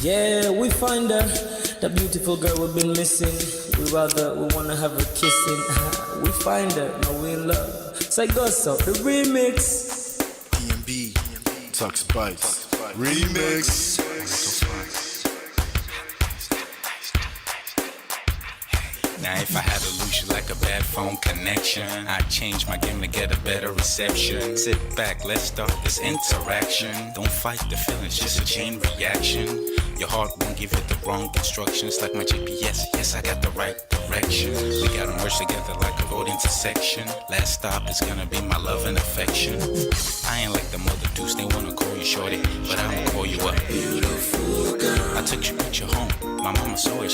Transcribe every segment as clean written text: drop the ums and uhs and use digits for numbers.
Yeah, we find her, the beautiful girl we've been missing. We wanna have her kissing. We find her, now we in love. Say go so, the remix. DMB, Tux Bites, remix. Now if I had to lose you like a bad phone connection, I'd change my game to get a better reception. Sit back, let's start this interaction. Don't fight the feelings, just a chain reaction. Your heart won't give you the wrong instructions. Like my GPS, yes I got the right direction. We gotta merge together like a road intersection. Last stop is gonna be my love and affection. I ain't like the mother dudes, they wanna call you shorty, but I'ma call you a beautiful girl. I took your picture home, my mama saw it,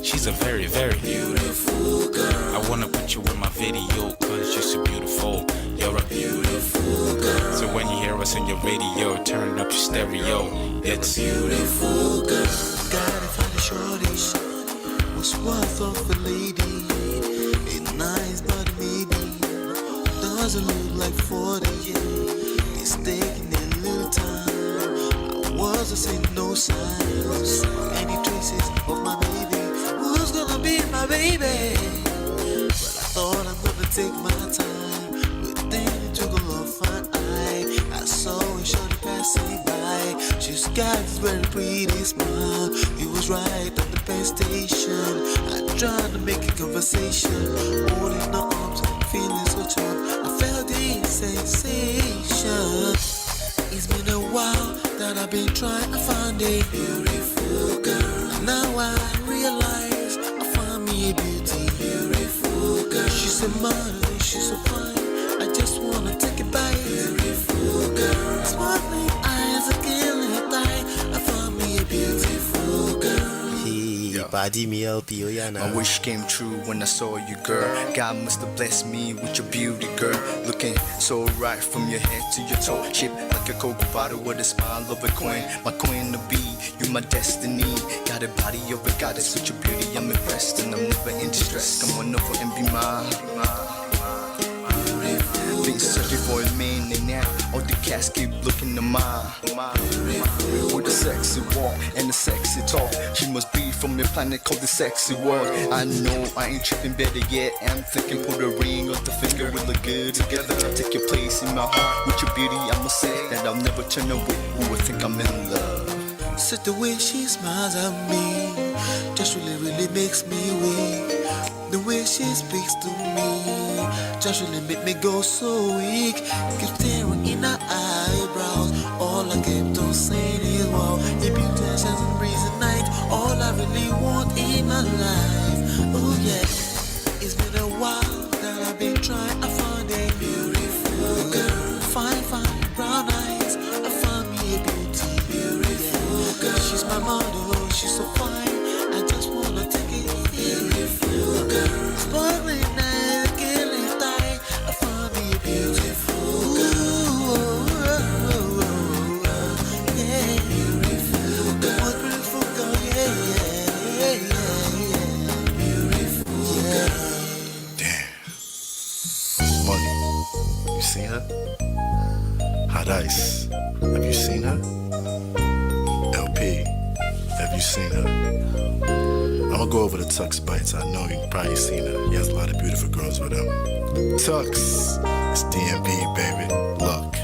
she's a very, very beautiful girl. I wanna put you in my video, cause you're so beautiful. You're a beautiful girl. So when you hear us on your radio, turn up your stereo. It's beautiful girl. Gotta find a shorty, what's worth of a lady. It's nice but maybe doesn't look like 40. It's taking a little time. I wasn't seeing no signs, any traces of my baby. Who's gonna be my baby? Well, I thought I'm gonna take my time, but then it took a long fine eye. I saw a shorty passing by. She's got this very pretty smile. It was right on the bus station. I tried to make a conversation, holding her arms, feeling so charmed. I felt the sensation. It's been a while that I've been trying to find a beautiful girl. And now I realize I found me a beautiful girl. She's a model, she's so fine. I just wanna take it by. Beautiful girl, sparkling eyes, a killing eye. I found me a beautiful girl. Body me LP, My wish came true when I saw you, girl. God must have blessed me with your beauty, girl. Looking so right from your head to your toe. Shaped like a Coke bottle with a smile of a queen. My queen to be, you my destiny. Got a body of a goddess with your beauty. I'm impressed and I'm never in distress. Come on over and be mine. Been searching for a man and now all the cats keep looking to mine. With a sexy walk and a sexy talk, she must be from the planet called the sexy world. I know I ain't tripping, better yet I'm thinking put a ring on the finger, we look good together. Take your place in my heart with your beauty. I'ma say that I'll never turn away. Who would think I'm in love? Such the way she smiles at me just really makes me weak. The way she speaks to me just really make me go so weak. Keep staring in her eyebrows, all I kept on saying is wow. Your beauty shines and breeze at night, all I really want in my life. Oh yeah, it's been a while that I've been trying to find a beautiful girl. Fine brown eyes, I found me a beautiful girl. She's my model, she's so fine, I just wanna take it. Beautiful girl, sparkling eyes, killing tie. I found me a beautiful girl. Yeah, beautiful girl, what beautiful girl, yeah. Beautiful girl. Damn. Money, you seen her? Hot Ice, have you seen her? LP, have you seen her? I'ma go over to Tux Bites. I know you've probably seen her. He has a lot of beautiful girls with him. Tux, it's DMB, baby. Look,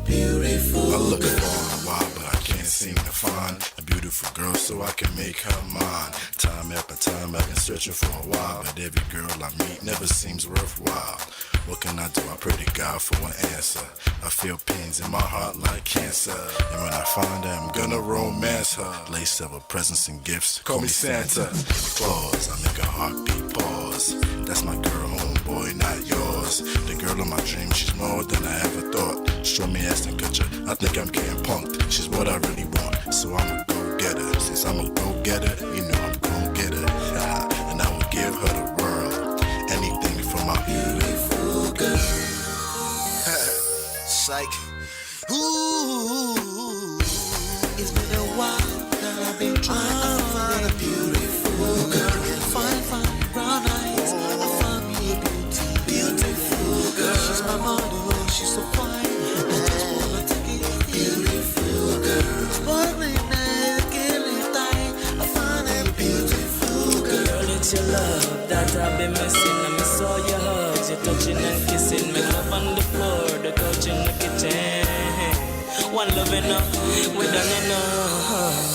Beautiful. I look for a while, but I can't seem to find a beautiful girl so I can make her mine. Time after time, I've been searching for a while, but every girl I meet never seems worthwhile. What can I do? I pray to God for an answer. I feel pains in my heart like cancer, and when I find her, I'm gonna romance her. Lace up with presents and gifts, call me Santa Claus. I make a heartbeat pause. That's my girl, homeboy, not yours. The girl of my dreams, she's more than I ever thought. Show me Aston Kutcher, I think I'm getting punked. She's what I really want, so I'ma go get her. Since I'm a go getter, you know I'm gon' get her. And I will give her the world, anything for my beautiful girl. Psych. Ooh, It's been a while that I've been trying to find a beautiful girl. Fine, brown eyes. I found me a beautiful girl. She's my model, she's so fine. I just wanna take it. Beautiful girl. Sparkling eyes, killing tight. I found a beautiful girl. Girl, it's your love that I've been missing. I miss all your hugs, your touching and kissing. Make love on the floor, the couch in the kitchen. One love enough, we done enough.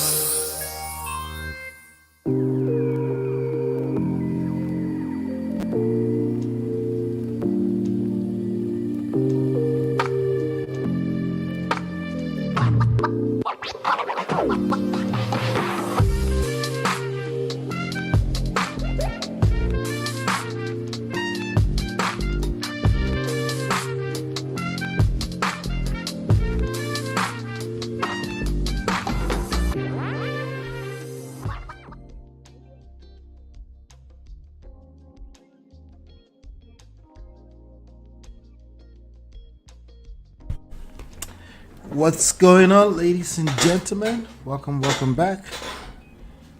What's going on, ladies and gentlemen? Welcome back.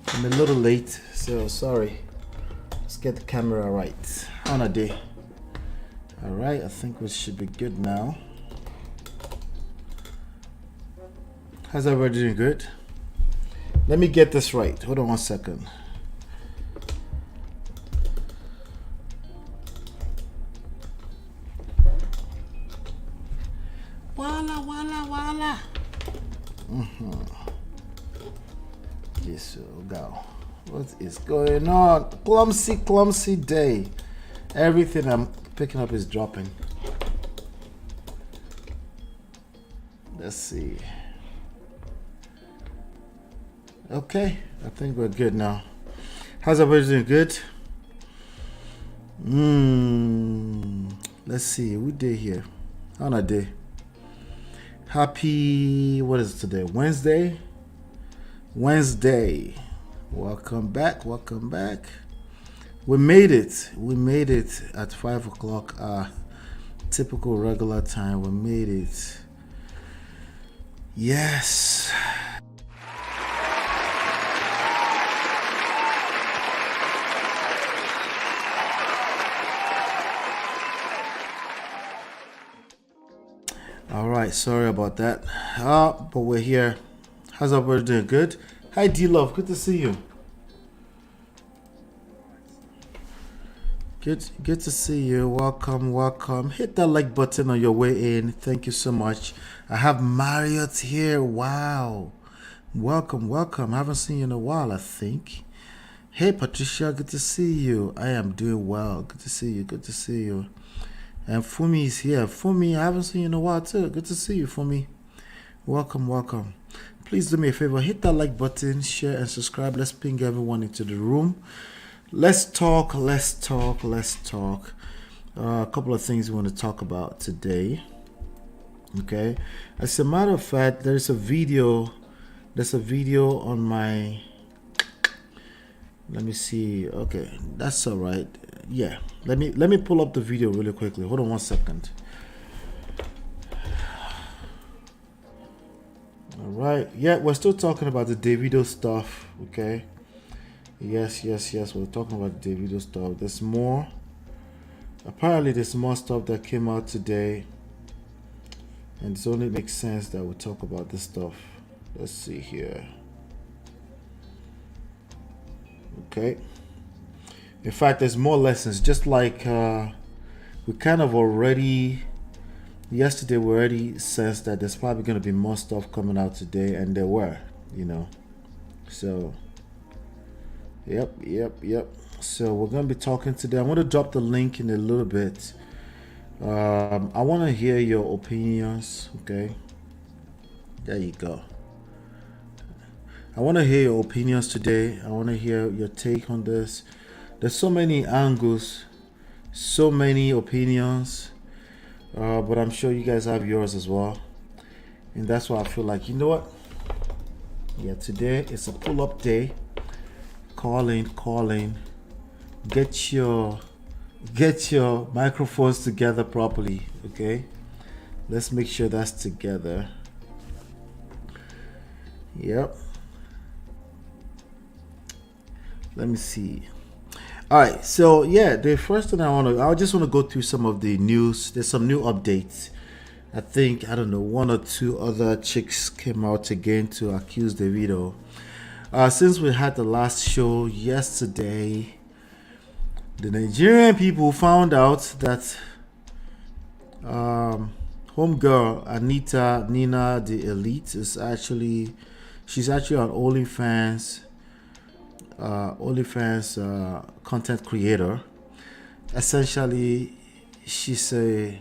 I'm a little late, so sorry. Let's get the camera right on a day. All right, I think we should be good now. How's everybody doing? Good? Let me get this right. Hold on one second. Walla. Yes, go. What is going on? Clumsy day. Everything I'm picking up is dropping. Let's see. Okay, I think we're good now. How's everybody doing? Good? Let's see. What day here? On a day. Happy, what is it today? Wednesday. Welcome back. We made it at 5 o'clock, typical regular time. We made it. Yes. All right, sorry about that. But we're here. How's everybody doing? Good? Hi, D-Love. Good to see you. Good to see you. Welcome. Hit that like button on your way in. Thank you so much. I have Marriott here. Wow. Welcome. I haven't seen you in a while, I think. Hey, Patricia. Good to see you. I am doing well. Good to see you. And Fumi is here. Fumi, I haven't seen you in a while too. Good to see you, Fumi. Welcome. Please do me a favor. Hit that like button, share, and subscribe. Let's ping everyone into the room. Let's talk. A couple of things we want to talk about today. Okay. As a matter of fact, there's a video on my... Let me see. Okay, that's all right. Yeah, let me pull up the video really quickly. Hold on one second. All right. Yeah, we're still talking about the Davido stuff. Okay. Yes. We're talking about the Davido stuff. There's more. Apparently, there's more stuff that came out today, and it only makes sense that we talk about this stuff. Let's see here. Okay. In fact, there's more lessons. Just like we kind of already, yesterday we already sensed that there's probably going to be more stuff coming out today, and there were, So, yep. So we're going to be talking today. I'm going to drop the link in a little bit. I want to hear your opinions. Okay. There you go. I want to hear your opinions today. I want to hear your take on this. There's so many angles, so many opinions. but I'm sure you guys have yours as well. And that's why I feel like, you know what? Yeah, today is a pull-up day. Calling. Get your microphones together properly, okay? Let's make sure that's together. Yep. Let me see. All right, so yeah, the first thing I just want to go through some of the news. There's some new updates. I think, I don't know, one or two other chicks came out again to accuse Davido. Since we had the last show yesterday, the Nigerian people found out that homegirl Anita Nina the Elite she's actually on OnlyFans content creator. Essentially, she's a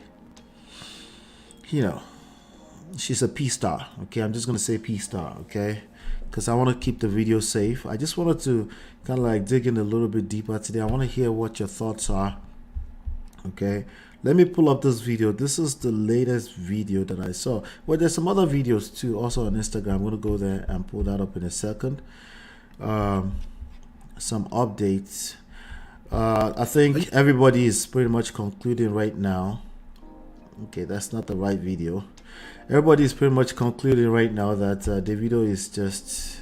P-star. Okay, I'm just gonna say P-star. Okay, because I want to keep the video safe. I just wanted to kind of like dig in a little bit deeper today. I want to hear what your thoughts are. Okay, let me pull up this video. This is the latest video that I saw. Well, there's some other videos too, also on Instagram. I'm gonna go there and pull that up in a second. Some updates. I think everybody is pretty much concluding right now. Okay, that's not the right video. Everybody is pretty much concluding right now that Davido is just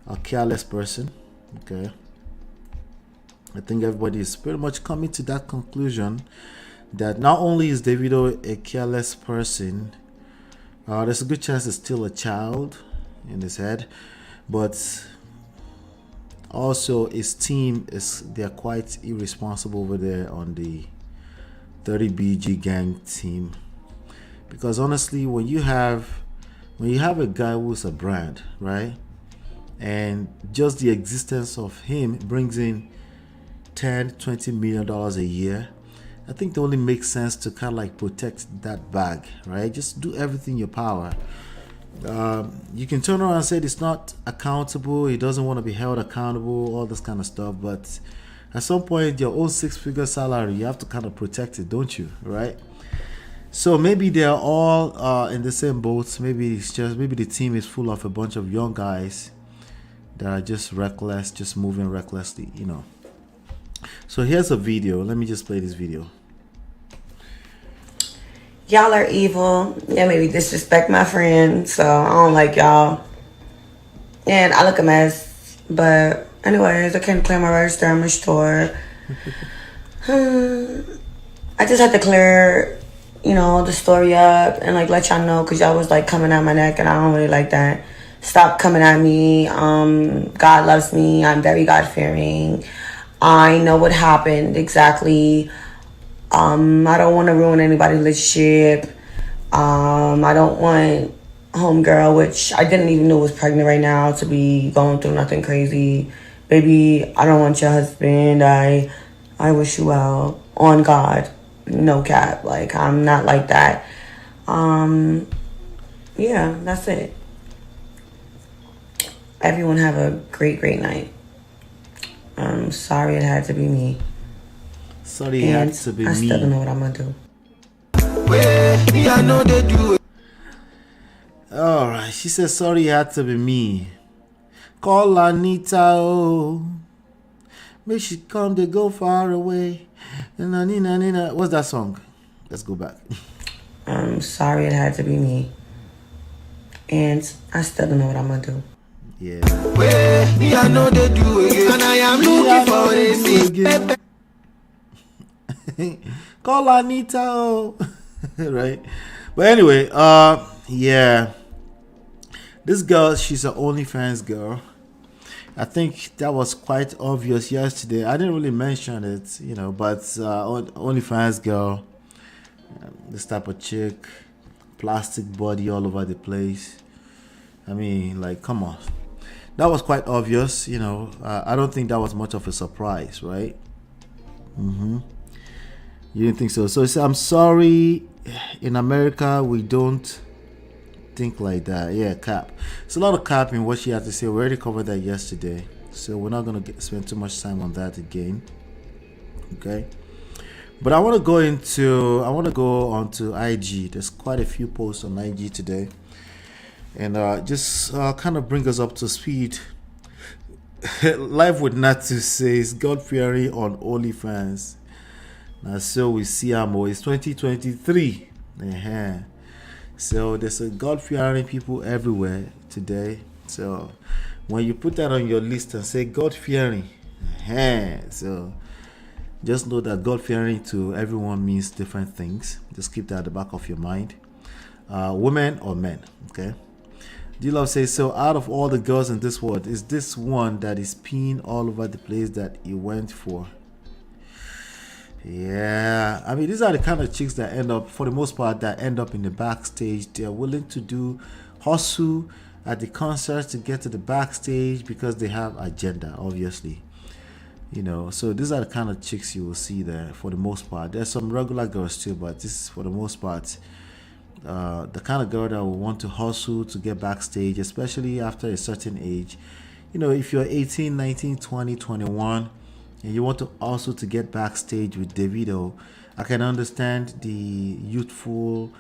a careless person. Okay, I think everybody is pretty much coming to that conclusion that not only is Davido a careless person, there's a good chance he's still a child in his head, but also his team they're quite irresponsible over there on the 30BG gang team. Because honestly, when you have a guy who's a brand, right, and just the existence of him brings in $10-20 million a year, I think it only makes sense to kind of like protect that bag, right? Just do everything in your power. You can turn around and say it's not accountable, he doesn't want to be held accountable, all this kind of stuff, but at some point your own 6-figure salary, you have to kind of protect it, don't you, right? So maybe they're all in the same boat. Maybe the team is full of a bunch of young guys that are just reckless, just moving recklessly, you know. So here's a video. Let me just play this video. Y'all are evil. Yeah, maybe disrespect my friend, so I don't like y'all. And I look a mess. But anyways, I can't clear my register in my store. I just had to clear, the story up and like let y'all know, because y'all was like coming at my neck and I don't really like that. Stop coming at me. God loves me. I'm very God-fearing. I know what happened exactly. I don't want to ruin anybody's relationship. I don't want homegirl, which I didn't even know was pregnant right now, to be going through nothing crazy. Baby, I don't want your husband. I wish you well. On God. No cap. Like, I'm not like that. Yeah, that's it. Everyone have a great, great night. I'm sorry it had to be me. Sorry it had to be me. I still don't know what I'm gonna do. Alright, she said sorry it had to be me. Call Anita, oh. Make she come, they go far away. Nina. What's that song? Let's go back. I'm sorry it had to be me. And I still don't know what I'm gonna do. Yeah. I know they do again, and I am looking for a call Anita, oh. Right? But anyway, yeah. This girl, she's an OnlyFans girl. I think that was quite obvious yesterday. I didn't really mention it, but OnlyFans girl, this type of chick, plastic body all over the place. I mean, like, come on. That was quite obvious, I don't think that was much of a surprise, right? You didn't think so? So I'm sorry, in America, we don't think like that. Yeah, cap. It's a lot of cap in what she had to say. We already covered that yesterday, so we're not going to spend too much time on that again. Okay? But I want to go onto IG. There's quite a few posts on IG today, and just kind of bring us up to speed. Live with Natu says God fearing on OnlyFans. Now, so we see it's 2023. So there's a God fearing people everywhere today. So when you put that on your list and say God fearing, so just know that God fearing to everyone means different things. Just keep that at the back of your mind. Women or men, okay? D-Love says, so out of all the girls in this world, is this one that is peeing all over the place that he went for? Yeah, I mean, these are the kind of chicks that end up, for the most part, that end up in the backstage. They're willing to do hustle at the concerts to get to the backstage because they have agenda, obviously. You know, so these are the kind of chicks you will see there for the most part. There's some regular girls too, but this is for the most part the kind of girl that will want to hustle to get backstage, especially after a certain age. You know, if you're 18, 19, 20, 21, and you want to also to get backstage with Davido, I can understand the youthful,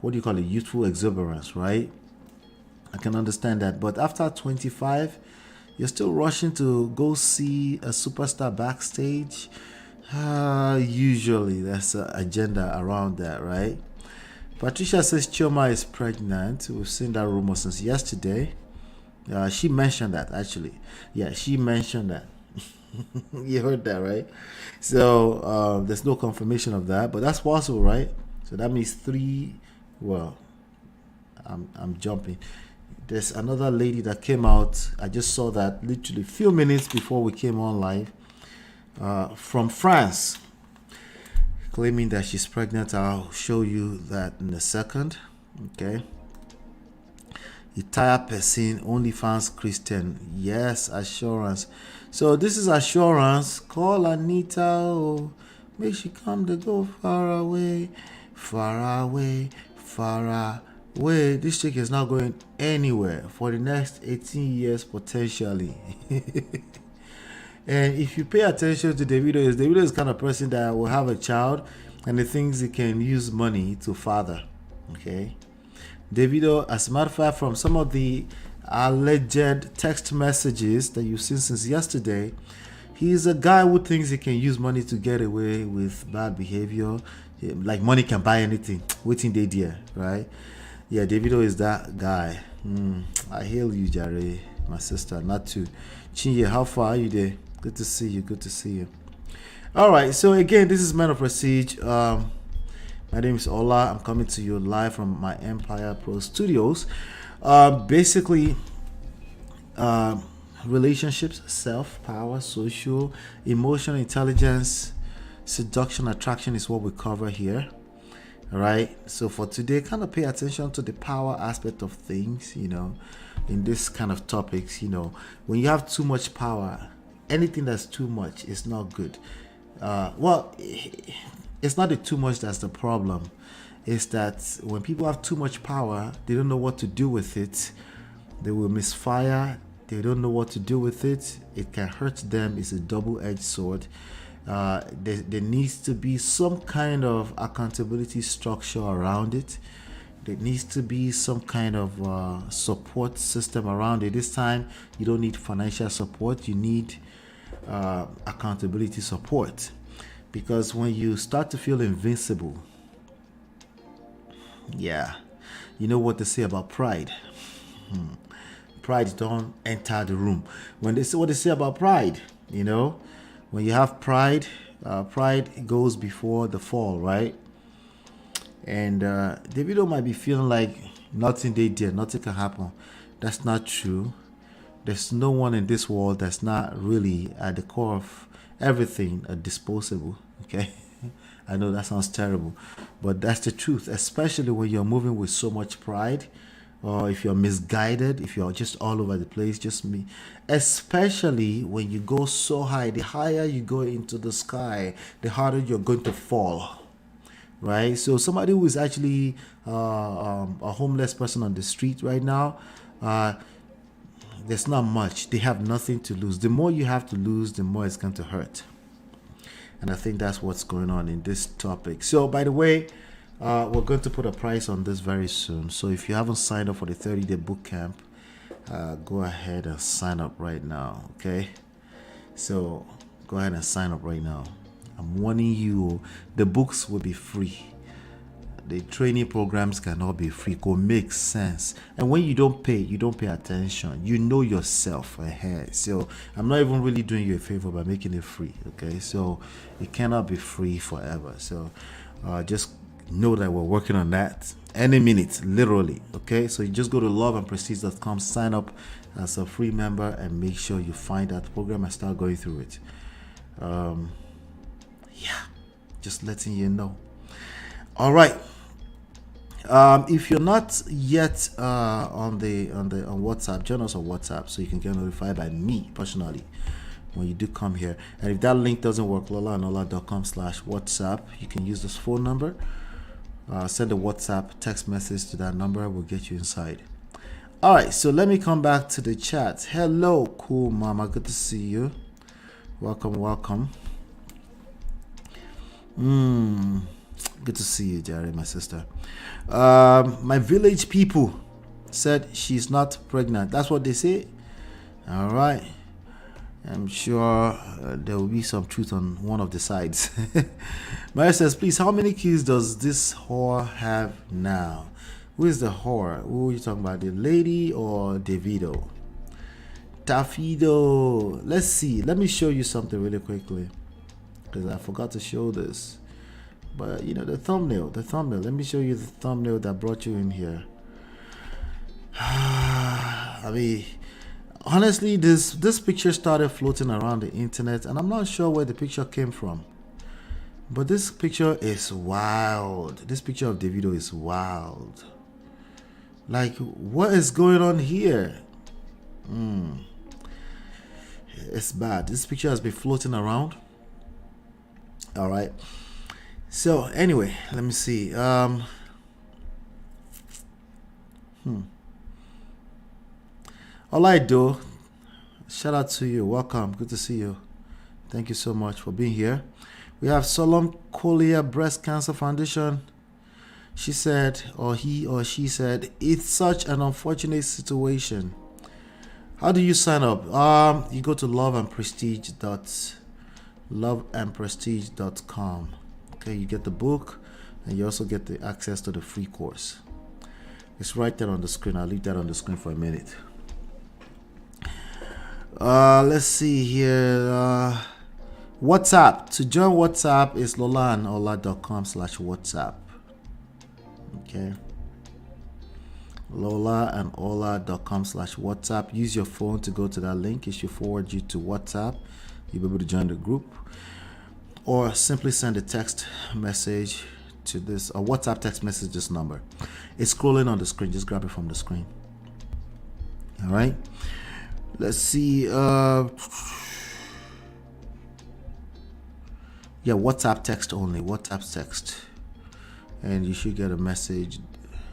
youthful exuberance, right? I can understand that. But after 25, you're still rushing to go see a superstar backstage. Usually there's an agenda around that, right? Patricia says Chioma is pregnant. We've seen that rumor since yesterday. She mentioned that, actually. Yeah, she mentioned that. You heard that, right? So there's no confirmation of that, but that's possible, right? So that means I'm jumping. There's another lady that came out. I just saw that literally a few minutes before we came on live, from France, claiming that she's pregnant. I'll show you that in a second. Okay. Entire person, OnlyFans Christian. Yes, assurance. So this is assurance. Call Anita. Oh, make she come to go far away, far away, far away. This chick is not going anywhere for the next 18 years potentially. And if you pay attention to Davido is the kind of person that will have a child and he thinks he can use money to father. Okay. Davido, as a matter of fact, from some of the alleged text messages that you've seen since yesterday, he's a guy who thinks he can use money to get away with bad behavior. Like money can buy anything. Waiting they dear, right? Yeah, Davido is that guy. I hail you, Jare, my sister. Not to Chinye, how far are you there? Good to see you. Good to see you. All right. So again, this is Men of Prestige. My name is Ola. I'm coming to you live from my Empire Pro Studios. Basically, relationships, self-power, social, emotional intelligence, seduction, attraction is what we cover here. All right. So for today, kind of pay attention to the power aspect of things, you know, in this kind of topics. You know, when you have too much power, anything that's too much is not good. It's not the too much that's the problem. It's that when people have too much power, they don't know what to do with it. They will misfire. They don't know what to do with it. It can hurt them. It's a double-edged sword. There needs to be some kind of accountability structure around it. There needs to be some kind of support system around it. This time, you don't need financial support. You need accountability support. Because when you start to feel invincible, yeah, you know what they say about pride. Pride don't enter the room. When they say what they say about pride, you know, when you have pride, pride goes before the fall, right? And Davido might be feeling like nothing they did, nothing can happen. That's not true. There's no one in this world that's not really at the core of everything disposable. Okay. I know that sounds terrible, but that's the truth, especially when you're moving with so much pride, or if you're misguided, if you're just all over the place, just me. Especially when you go so high, the higher you go into the sky, the harder you're going to fall. Right? So somebody who is actually a homeless person on the street right now, there's not much. They have nothing to lose. The more you have to lose, the more it's going to hurt. And I think that's what's going on in this topic. So, by the way, we're going to put a price on this very soon. So if you haven't signed up for the 30-day boot camp, go ahead and sign up right now. Okay, so go ahead and sign up right now. I'm warning you, the books will be free. The training programs cannot be free. It makes sense. And when you don't pay attention. You know yourself ahead. So I'm not even really doing you a favor by making it free. Okay, so it cannot be free forever. So just know that we're working on that any minute, literally. Okay, so you just go to loveandprestige.com, sign up as a free member, and make sure you find that program and start going through it. Yeah, just letting you know. All right. If you're not yet on WhatsApp, join us on WhatsApp so you can get notified by me personally when you do come here. And if that link doesn't work, lolaandlola.com/WhatsApp, you can use this phone number. Send a WhatsApp text message to that number. We'll get you inside. All right, so let me come back to the chat. Hello, cool mama. Good to see you. Welcome. Good to see you, Jerry, my sister. My village people said she's not pregnant. That's what they say. All right. I'm sure there will be some truth on one of the sides. Maya says, please, how many kids does this whore have now? Who is the whore? Who are you talking about? The lady or Davido? Davido. Let's see. Let me show you something really quickly, because I forgot to show this. But you know, the thumbnail. Let me show you the thumbnail that brought you in here. I mean, honestly, this picture started floating around the internet, and I'm not sure where the picture came from. But this picture is wild. This picture of Davido is wild. Like, what is going on here? It's bad. This picture has been floating around. All right. So anyway, let me see. All right, though. Shout out to you. Welcome. Good to see you. Thank you so much for being here. We have Solom Collier Breast Cancer Foundation. She said, or he or she said, it's such an unfortunate situation. How do you sign up? You go to loveandprestige.com. Okay, you get the book, and you also get the access to the free course. It's right there on the screen. I'll leave that on the screen for a minute. Let's see here. WhatsApp. To join WhatsApp is lolaandola.com/WhatsApp. Okay. lolaandola.com/WhatsApp. Use your phone to go to that link. It should forward you to WhatsApp. You'll be able to join the group. Or simply send a text message to this, a WhatsApp text message, this number. It's scrolling on the screen. Just grab it from the screen. All right. Let's see. Yeah, WhatsApp text only. WhatsApp text. And you should get a message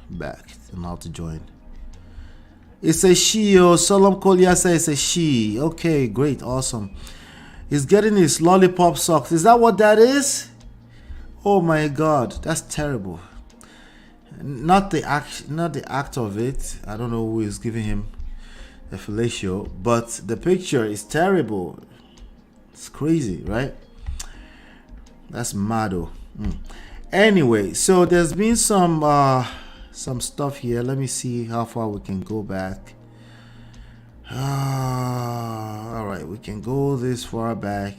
back on how to join. It's a she. Solom Collier says it's a she. Okay, great. Awesome. He's getting his lollipop socks. Is that what that is? Oh my God, that's terrible. Not the act of it. I don't know who is giving him a fellatio, but the picture is terrible. It's crazy, right? That's mad. Anyway, so there's been some stuff here. Let me see how far we can go back. All right, we can go this far back.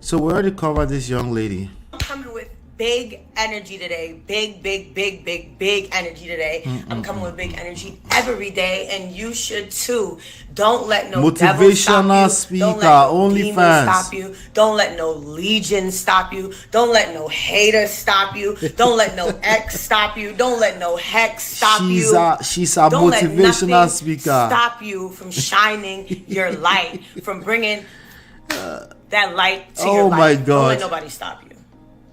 So we already covered this young lady. I'm coming with big energy today. Big energy today. I'm coming with big energy every day, and you should too. Don't let no motivational speaker, don't let no OnlyFans stop you. Don't let no legion stop you. Don't let no hater stop you. Don't let no ex stop you. Don't let no hex stop you. She's a don't motivational speaker. Stop you from shining your light, from bringing that light to your life. Oh my God! Don't let nobody stop you.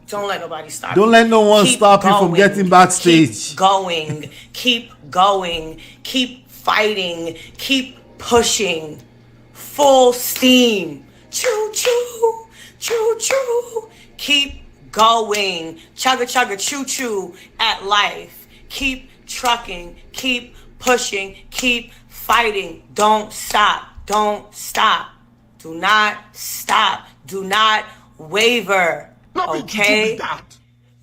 Don't let nobody stop Don't you. let no one Keep stop going. you from getting backstage. Keep going. Keep going. Keep fighting. Keep pushing. Full steam. Choo choo. choo choo. Keep going. Chugga chugga choo choo at life. Keep trucking. Keep pushing. Keep fighting. Don't stop. Don't stop. Do not stop. Do not waver. Okay?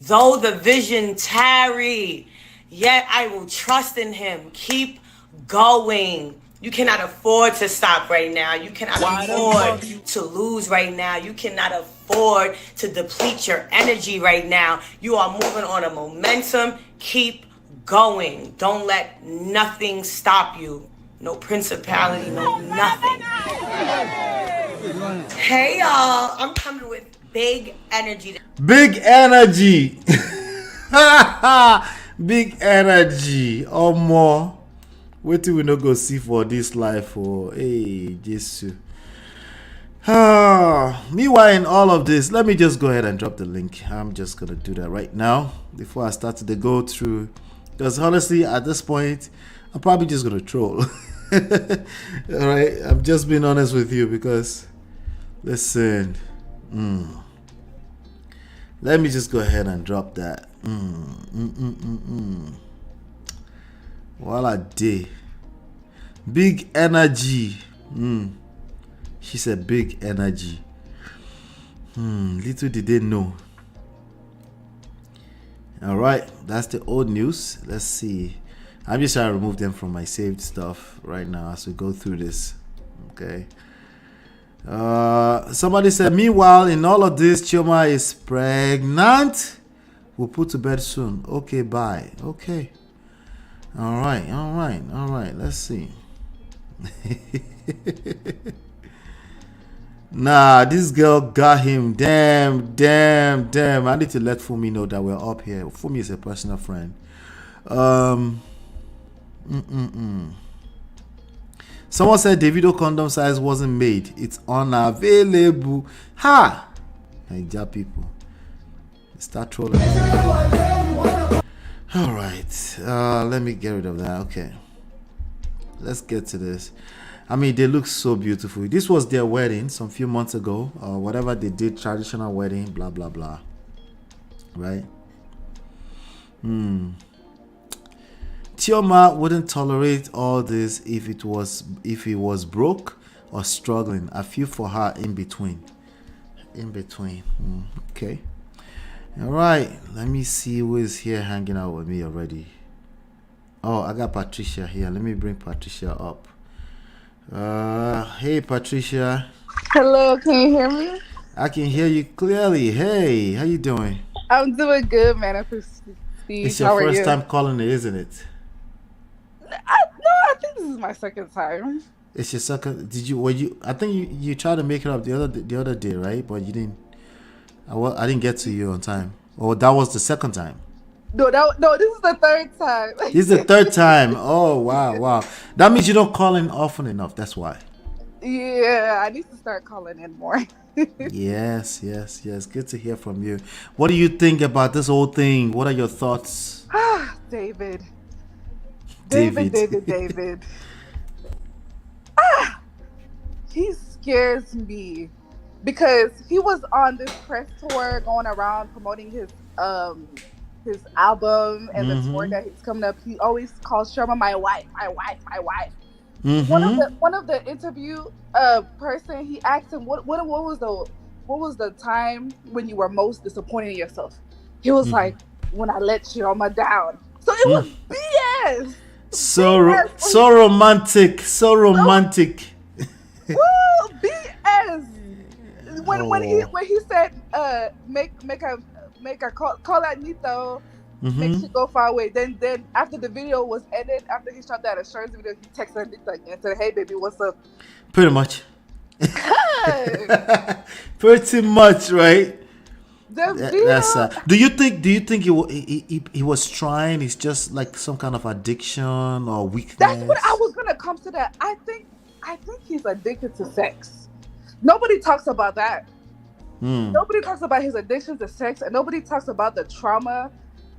Though the vision tarry, yet I will trust in him. Keep going. You cannot afford to stop right now. You cannot afford to lose right now. You cannot afford to deplete your energy right now. You are moving on a momentum. Keep going. Don't let nothing stop you. No principality, no nothing. Hey y'all, I'm coming with big energy. Big energy. Big energy. Or more. Wait till we no go see for this life. Oh, hey, Jesus. Meanwhile, in all of this, let me just go ahead and drop the link. I'm just gonna do that right now before I start to go through. Because honestly, at this point, I'm probably just gonna troll. Alright, I'm just being honest with you because listen. Let me just go ahead and drop that. While I did. Big energy. She said big energy. Little did they know. Alright, that's the old news. Let's see. I'm just trying to remove them from my saved stuff right now as we go through this. Okay. Somebody said, meanwhile, in all of this, Chioma is pregnant. We'll put to bed soon. Okay, bye. Okay. All right. Let's see. Nah, this girl got him. Damn. I need to let Fumi know that we're up here. Fumi is a personal friend. Someone said Davido condom size wasn't made. It's unavailable. Ha! Nigeria people. Start trolling. Alright. Let me get rid of that. Okay. Let's get to this. I mean, they look so beautiful. This was their wedding some few months ago. Or whatever they did, traditional wedding, blah, blah, blah. Right? Chioma wouldn't tolerate all this if he was broke or struggling. I feel for her in between. Okay. All right. Let me see who is here hanging out with me already. Oh, I got Patricia here. Let me bring Patricia up. Hey, Patricia. Hello, can you hear me? I can hear you clearly. Hey, how you doing? I'm doing good, man. I'm Steve. It's your first time calling it, isn't it? I think this is my second time. It's your second. I think you tried to make it up the other day, right? But you didn't. I didn't get to you on time. Or that was the second time. No, this is the third time. This is the third time. Oh wow. That means you don't call in often enough. That's why. Yeah, I need to start calling in more. Yes. Good to hear from you. What do you think about this whole thing? What are your thoughts? David. He scares me because he was on this press tour going around promoting his album and the tour that he's coming up. He always calls Sherma my wife. One of the interview person, he asked him what was the time when you were most disappointed in yourself? He was like, when I let Sherma down. So it was BS. So romantic. Woo, BS. When he said make a call at Nito, make she go far away. Then after the video was ended, after he shot that assurance video, he texted Nito again and said, "Hey baby, what's up?" Pretty much. Pretty much, right? Do you think he was trying? It's just like some kind of addiction or weakness? That's what I was gonna come to. That I think he's addicted to sex. Nobody talks about that. Nobody talks about his addiction to sex, and nobody talks about the trauma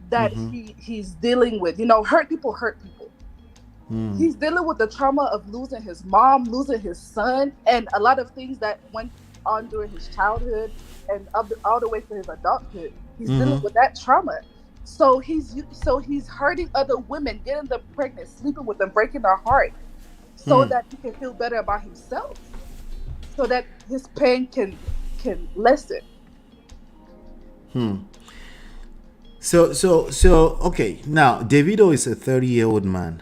that he's dealing with. You know, hurt people. He's dealing with the trauma of losing his mom, losing his son, and a lot of things that when on during his childhood and all the way to his adulthood. He's dealing with that trauma. So he's hurting other women, getting them pregnant, sleeping with them, breaking their heart, so that he can feel better about himself, so that his pain can lessen. So okay. Now Davido is a 30-year-old man.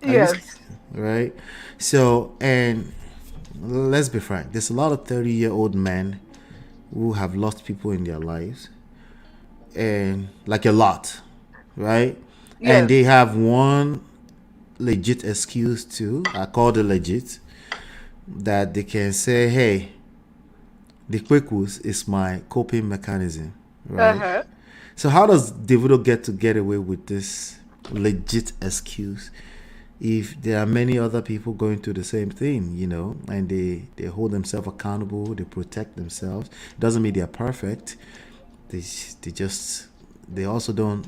Yes. Right. So, and let's be frank, there's a lot of 30-year-old men who have lost people in their lives, and like a lot, right? Yes. And they have one legit excuse too. I call it legit, that they can say, hey, the quickness is my coping mechanism, right? So how does Davido get away with this legit excuse if there are many other people going through the same thing, and they hold themselves accountable, they protect themselves? Doesn't mean they're perfect. They also don't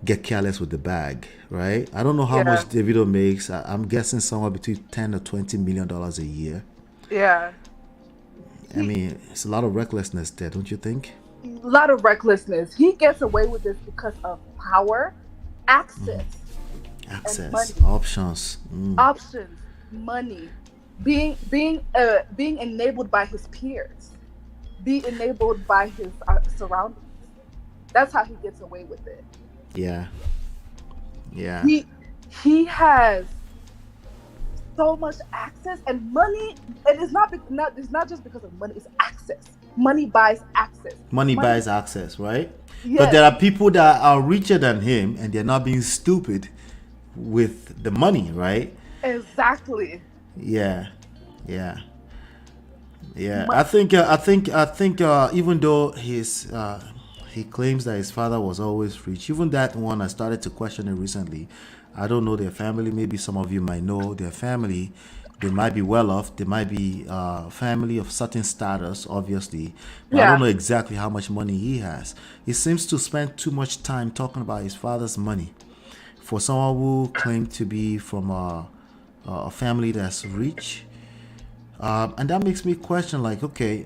get careless with the bag, right? I don't know how much Davido makes. I'm guessing somewhere between $10 to $20 million a year. Yeah. I mean, it's a lot of recklessness there, don't you think? A lot of recklessness. He gets away with this because of power, access, and money. Options, money, being enabled by his peers, being enabled by his surroundings. That's how he gets away with it. Yeah. He has so much access and money, and it's not just because of money. It's access. Money buys access. Money buys access, right? Yes. But there are people that are richer than him, and they're not being stupid with the money, right? Exactly. Yeah. I think even though he claims that his father was always rich, even that one, I started to question it recently. I don't know their family. Maybe some of you might know their family. They might be well off. They might be family of certain status, obviously. But I don't know exactly how much money he has. He seems to spend too much time talking about his father's money. For someone who claimed to be from a family that's rich, and that makes me question, like, okay,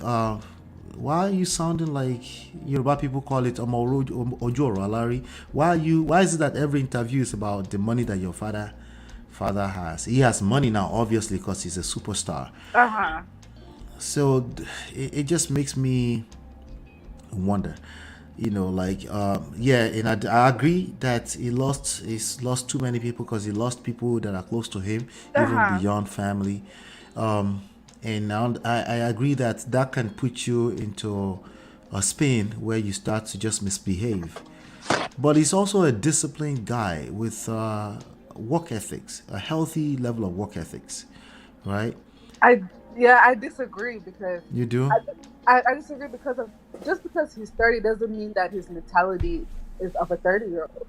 why are you sounding like Yoruba people call it Ojoro Larry? Why is it that every interview is about the money that your father has? He has money now, obviously, because he's a superstar. So it just makes me wonder, and I agree that he's lost too many people, because he lost people that are close to him, even beyond family. And now I agree that can put you into a spin where you start to just misbehave. But he's also a disciplined guy with work ethics, a healthy level of work ethics, right? I disagree, because you do. I disagree because because he's 30 doesn't mean that his mentality is of a 30-year-old.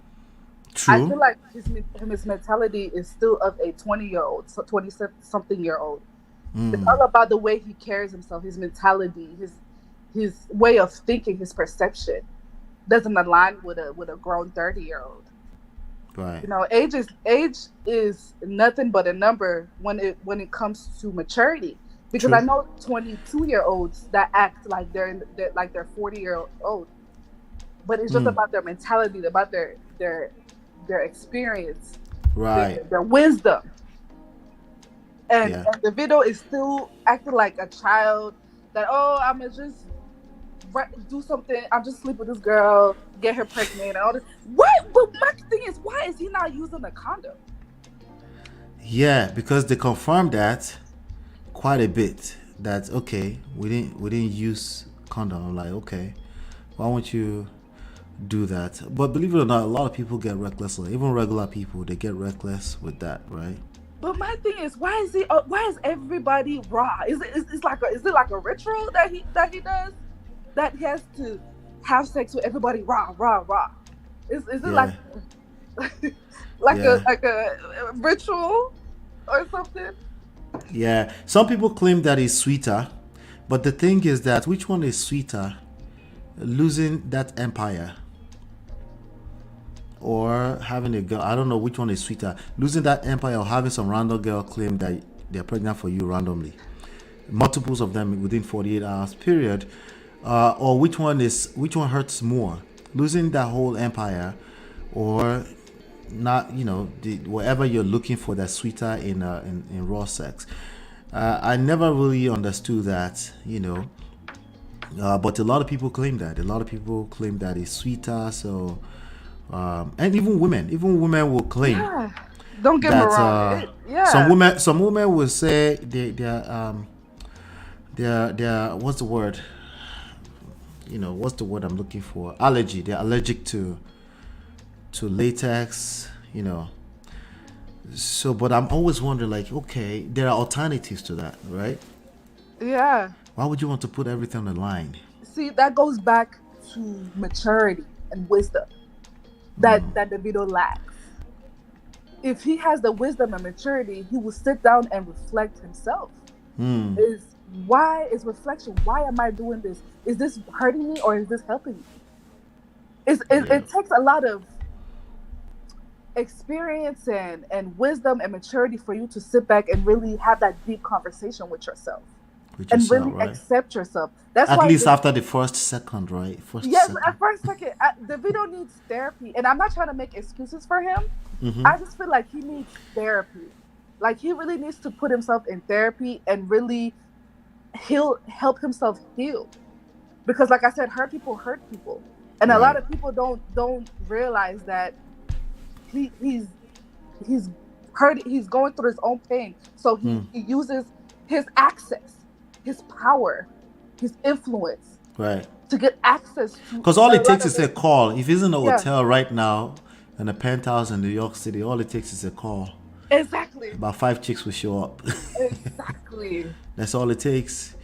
True. I feel like his mentality is still of a 20-year-old, so 20-something-year-old. It's all about the way he carries himself, his mentality, his way of thinking, his perception doesn't align with a grown 30-year-old. Right. Age is nothing but a number when it comes to maturity. Because True. I know 22-year-olds that act like they're 40-year-old, but it's just about their mentality, about their experience, right, their wisdom. And Davido is still acting like a child, that, I'm gonna just do something, I'll just sleep with this girl, get her pregnant, and all this. What? But my thing is, why is he not using a condom? Yeah, because they confirmed that quite a bit. That, okay, we didn't use condom. I'm like, okay, why won't you do that? But believe it or not, a lot of people get reckless. Even regular people, they get reckless with that, right? But my thing is, why is everybody raw? Is it like a ritual that he does, that he has to have sex with everybody raw? Is it like a ritual or something? Yeah, some people claim that it's sweeter, but the thing is that which one is sweeter, losing that empire or having a girl? I don't know which one is sweeter, losing that empire or having some random girl claim that they're pregnant for you randomly, multiples of them within 48 hours period, or which one hurts more, losing that whole empire, or not, whatever you're looking for that's sweeter in raw sex. I never really understood that, but a lot of people claim that. It's sweeter. So, and even women will claim Don't get me that. wrong. Some women will say they're what's the word? What's the word I'm looking for? Allergy. They're allergic to latex. So, but I'm always wondering, like, okay, there are alternatives to that, right? Yeah. Why would you want to put everything on the line? See, that goes back to maturity and wisdom that Davido lacks. If he has the wisdom and maturity, he will sit down and reflect himself. Why is reflection? Why am I doing this? Is this hurting me or is this helping me? It takes a lot of experience and wisdom and maturity for you to sit back and really have that deep conversation with yourself. And really accept yourself. That's at why least after the first second, right? At first second. Davido needs therapy, and I'm not trying to make excuses for him. I just feel like he needs therapy. Like, he really needs to put himself in therapy and really help himself heal. Because, like I said, hurt people, and a lot of people don't realize that he's hurt. He's going through his own pain, so he uses his access, his power, his influence, to get access to. Because all it takes is a call. If he's in a hotel right now in a penthouse in New York City, all it takes is a call. Exactly. About 5 chicks will show up. Exactly. That's all it takes.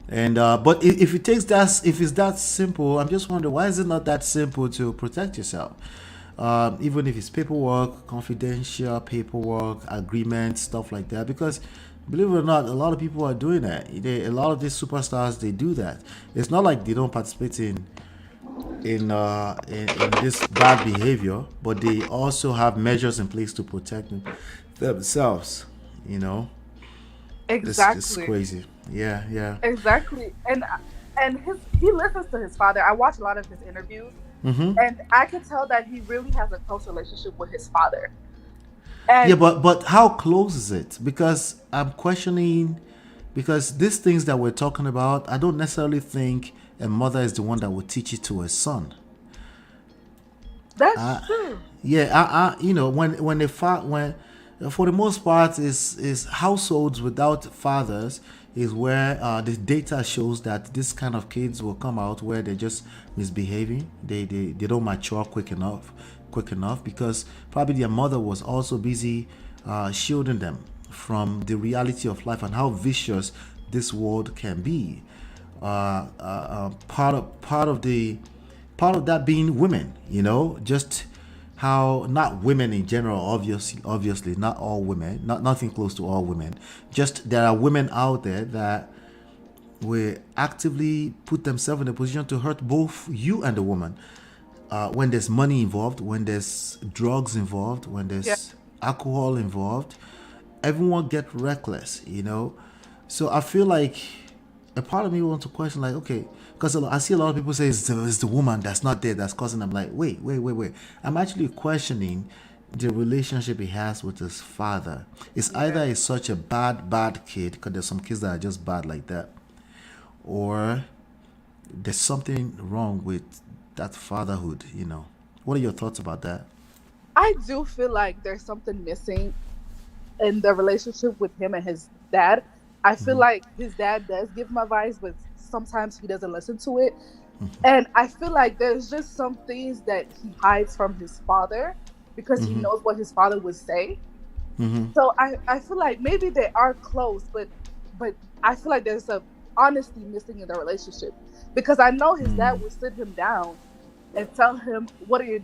And but if it's that simple, I'm just wondering, why is it not that simple to protect yourself? Even if it's paperwork, confidential paperwork, agreements, stuff like that. Because believe it or not, a lot of people are doing that. A lot of these superstars, they do that. It's not like they don't participate in this bad behavior, but they also have measures in place to protect themselves. Exactly. It's crazy. Yeah. Exactly. And he listens to his father. I watch a lot of his interviews, and I can tell that he really has a close relationship with his father. And but how close is it? Because I'm questioning, because these things that we're talking about, I don't necessarily think a mother is the one that will teach it to a son. That's true. Yeah, when for the most part is households without fathers is where the data shows that this kind of kids will come out where they're just misbehaving. They don't mature quick enough because probably their mother was also busy shielding them from the reality of life and how vicious this world can be. Part of that being women, just how, not women in general, obviously not all women, nothing close to all women, just there are women out there that will actively put themselves in a position to hurt both you and the woman. When there's money involved, when there's drugs involved, when there's alcohol involved, everyone get reckless, So I feel like a part of me wants to question, like, okay, because I see a lot of people say it's the woman that's not there that's causing them. Like, wait. I'm actually questioning the relationship he has with his father. It's either he's such a bad kid, because there's some kids that are just bad like that, or there's something wrong with that fatherhood. What are your thoughts about that? I do feel like there's something missing in the relationship with him and his dad. I feel like his dad does give him advice, but sometimes he doesn't listen to it. And I feel like there's just some things that he hides from his father because he knows what his father would say. So I feel like maybe they are close, but I feel like there's a honesty missing in the relationship, because I know his dad would sit him down and tell him what you're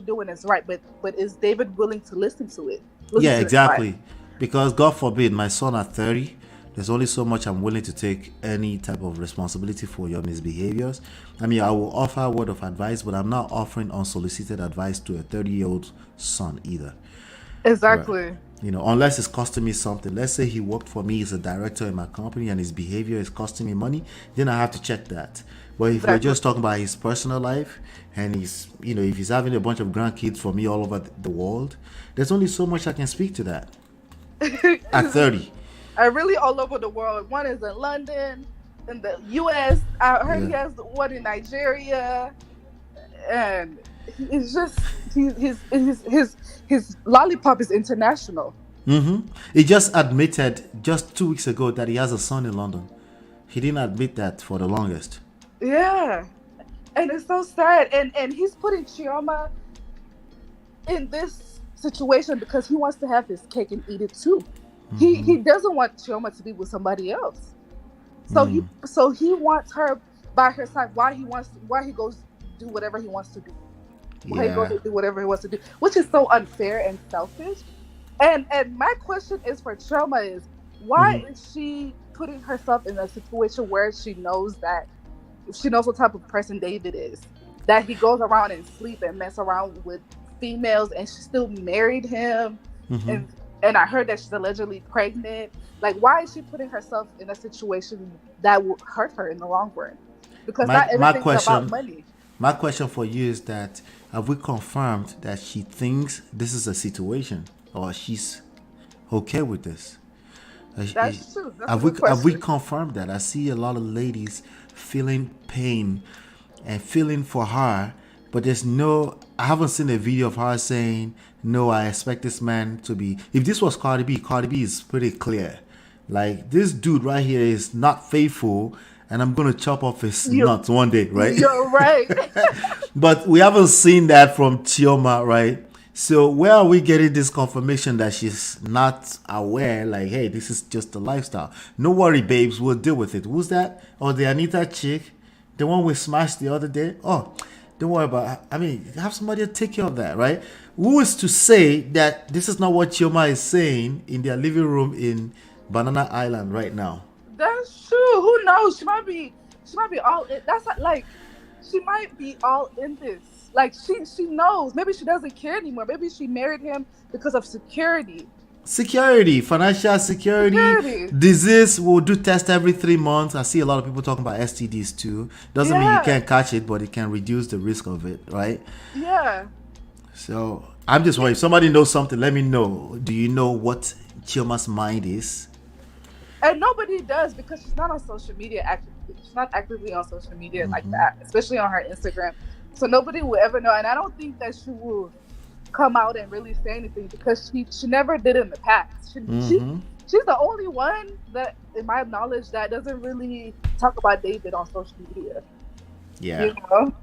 doing is right, but is David willing to listen to it? Yeah, exactly. Because God forbid, my son at 30, there's only so much I'm willing to take any type of responsibility for your misbehaviors. I mean, I will offer a word of advice, but I'm not offering unsolicited advice to a 30-year-old son either. Exactly. You know, unless it's costing me something. Let's say he worked for me as a director in my company and his behavior is costing me money, then I have to check that. But if we're Exactly. just talking about his personal life and he's, you know, if he's having a bunch of grandkids for me all over the world, there's only so much I can speak to that at 30. I really all over the world. One is in London, in the U.S. I heard Yeah. he has one in Nigeria, and it's just his lollipop is international. He just admitted just 2 weeks ago that he has a son in London. He didn't admit that for the longest. Yeah, and it's so sad. And he's putting Chioma in this situation because he wants to have his cake and eat it too. He doesn't want Chioma to be with somebody else. So he wants her by her side. Why he goes do whatever he wants to do. Why he goes Yeah. to do whatever he wants to do, which is so unfair and selfish. And my question is for Chioma is why is she putting herself in a situation where she knows what type of person David is, that he goes around and sleep and mess around with females, and she still married him, and I heard that she's allegedly pregnant. Like, why is she putting herself in a situation that will hurt her in the long run? Because My not my everything's about question money. my question for you is that have we confirmed that she thinks this is a situation or she's okay with this? That's true. That's a Have good we question. confirmed that? I see a lot of ladies feeling pain and feeling for her, but there's no. I haven't seen a video of her saying, "No, I expect this man to be." If this was Cardi B, Cardi B is pretty clear. Like this dude right here is not faithful, and I'm gonna chop off his You, nuts one day, right? you're right. But we haven't seen that from Chioma, right? So where are we getting this confirmation that she's not aware? Like, hey, this is just a lifestyle. No worry, babes, we'll deal with it. Who's that? Oh, the Anita chick, the one we smashed the other day. Oh, don't worry about it. I mean, have somebody to take care of that, right? Who is to say that this is not what Chioma is saying in their living room in Banana Island right now? That's true. Who knows? She might be. She might be all in. That's like. She might be all in this. Like she knows. Maybe she doesn't care anymore. Maybe she married him because of security. Security, financial security, Security. disease. We'll do test every 3 months. I see a lot of people talking about STDs too. Doesn't mean you Yeah. can't catch it, but it can reduce the risk of it, right? Yeah. So I'm just worried. If somebody knows something, let me know. Do you know what Chioma's mind is? And nobody does because she's not on social media actively. She's not actively on social media like that, especially on her Instagram. So nobody will ever know. And I don't think that she will come out and really say anything because she never did in the past. She's the only one that, in my knowledge, that doesn't really talk about David on social media. Yeah. You know?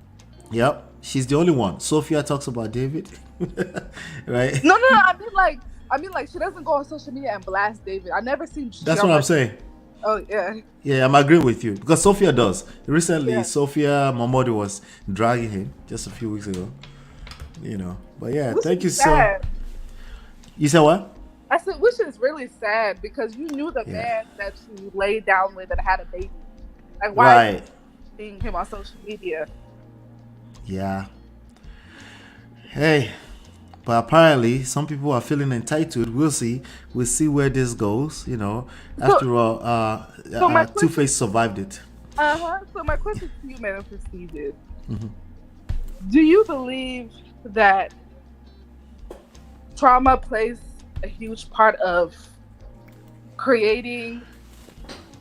Yep. She's the only one. Sophia talks about David, right? No. I mean, like she doesn't go on social media and blast David. I never seen. That's what I'm saying. Oh yeah. Yeah, I'm agreeing with you because Sophia does. Recently, Yeah. Sophia Mamodu was dragging him just a few weeks ago. You know, but yeah, Which thank you is so. sad. You said what? I said, which is really sad because you knew the Yeah. man that you laid down with and had a baby. Like, why are you Right. seeing him on social media? Yeah. Hey, but apparently some people are feeling entitled. We'll see. We'll see where this goes. You know, after all, my Two Face survived it. So my question to you, Madam Prestige, is: do you believe that trauma plays a huge part of creating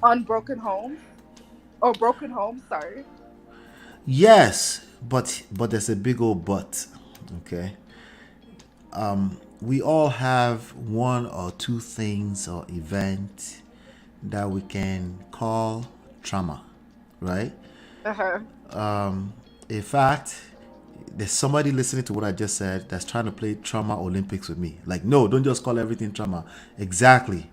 unbroken homes or broken homes? Sorry. Yes, but there's a big old but. Okay. We all have one or two things or event that we can call trauma, right? In fact, there's somebody listening to what I just said that's trying to play trauma Olympics with me. Like, no, don't just call everything trauma. Exactly.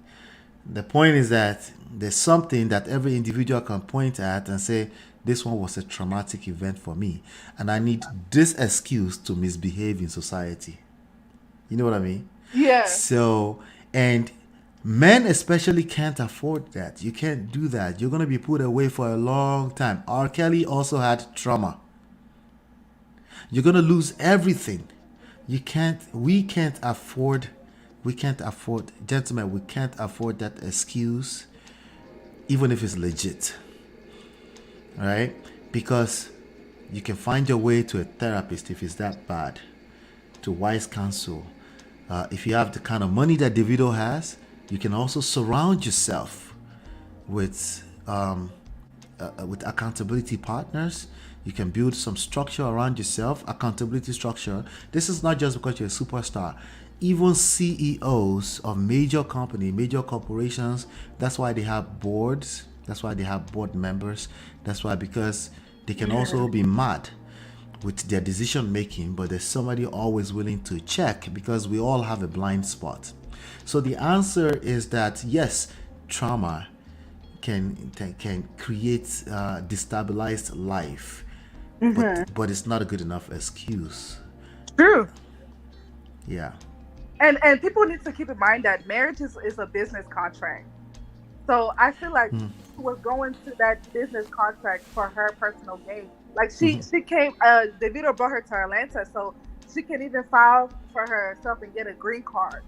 The point is that there's something that every individual can point at and say, this one was a traumatic event for me, and I need this excuse to misbehave in society. You know what I mean? Yeah. So, and men especially can't afford that. You can't do that. You're going to be put away for a long time. R. Kelly also had trauma. You're going to lose everything. We can't afford we can't afford, gentlemen, we can't afford that excuse, even if it's legit, right? Because you can find your way to a therapist if it's that bad, to wise counsel. If you have the kind of money that Davido has, you can also surround yourself with accountability partners. You can build some structure around yourself, accountability structure. This is not just because you're a superstar. Even CEOs of major company, major corporations, that's why they have boards. That's why they have board members. That's why, because they can also be mad with their decision making, but there's somebody always willing to check, because we all have a blind spot. So the answer is that yes, trauma can create destabilized life, but it's not a good enough excuse. True. Yeah. And people need to keep in mind that marriage is a business contract. So I feel like she was going to that business contract for her personal gain. Like she came, Davido brought her to Atlanta, so she can even file for herself and get a green card.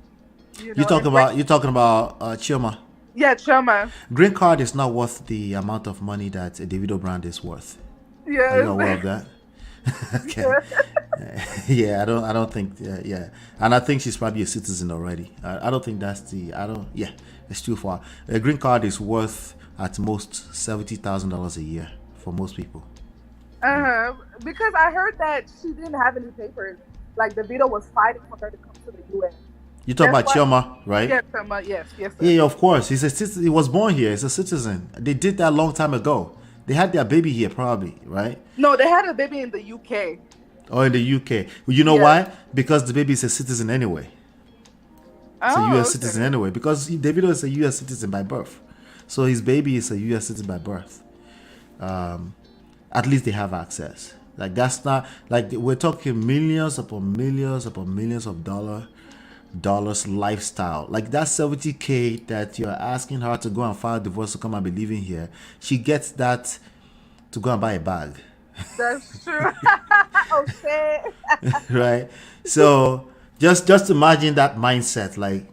You know, You're talking about Chioma. Yeah, Chioma. Green card is not worth the amount of money that a Davido brand is worth. Yeah. Are you aware of that? Okay. Yeah, I don't think. Yeah, and I think she's probably a citizen already. I don't think that's the. Yeah, it's too far. A green card is worth at most $70,000 a year for most people. Because I heard that she didn't have any papers. Like Davido was fighting for her to come to the U.S. You talk about Chioma, right? Yes, Chioma. Yes. Sir. Yeah, of course. He's a citizen. He was born here. He's a citizen. They did that a long time ago. They had their baby here, probably, right? No, they had a baby in the UK. Oh, in the UK. Well, you know why? Because the baby is a citizen anyway. It's a U.S. citizen anyway. Because Davido is a U.S. citizen by birth. So his baby is a U.S. citizen by birth. At least they have access. Like, that's not... Like, we're talking millions upon millions upon millions of dollars lifestyle. Like, that $70K that you're asking her to go and file divorce to come and be living here, she gets that to go and buy a bag. That's true. Oh shit. Right? So just imagine that mindset. Like,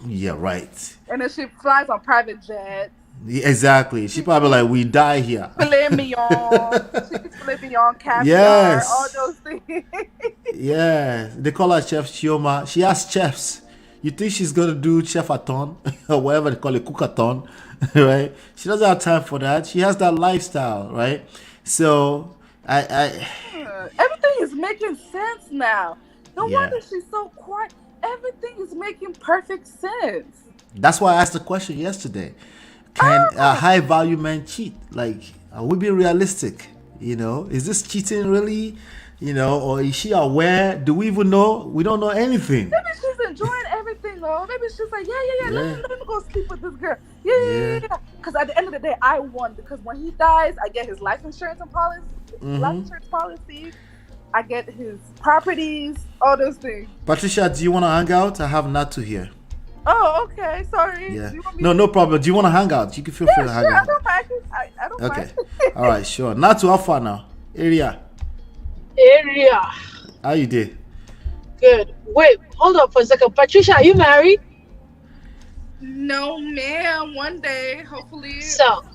yeah, right. And then she flies on private jets. Yeah, exactly. She probably like, we die here. Filet mignon. She's filet mignon, caviar, Yes. all those things. Yeah, they call her Chef Chioma. She has chefs. You think she's gonna do chef-a-thon or whatever they call it, cook-a-thon, right? She doesn't have time for that. She has that lifestyle, right? So everything is making sense now. No wonder she's so quiet. Everything is making perfect sense. That's why I asked the question yesterday. Can high value men cheat? Like, are we being realistic? You know, is this cheating really? You know, or is she aware? Do we even know? We don't know anything. Maybe she's enjoying everything, though. Maybe she's like, yeah. Let me go sleep with this girl. Yeah. Because at the end of the day, I won. Because when he dies, I get his life insurance and policy. Life insurance policy. I get his properties. All those things. Patricia, do you want to hang out? I have Natu here. Oh, okay. Sorry. Yeah. No problem. Do you want to hang out? You can feel free to hang out. I don't mind. I don't mind. All right, sure. Natu, how far now? Area. How you did? Good. Wait, hold up for a second. Patricia, are you married? No, ma'am. One day, hopefully. So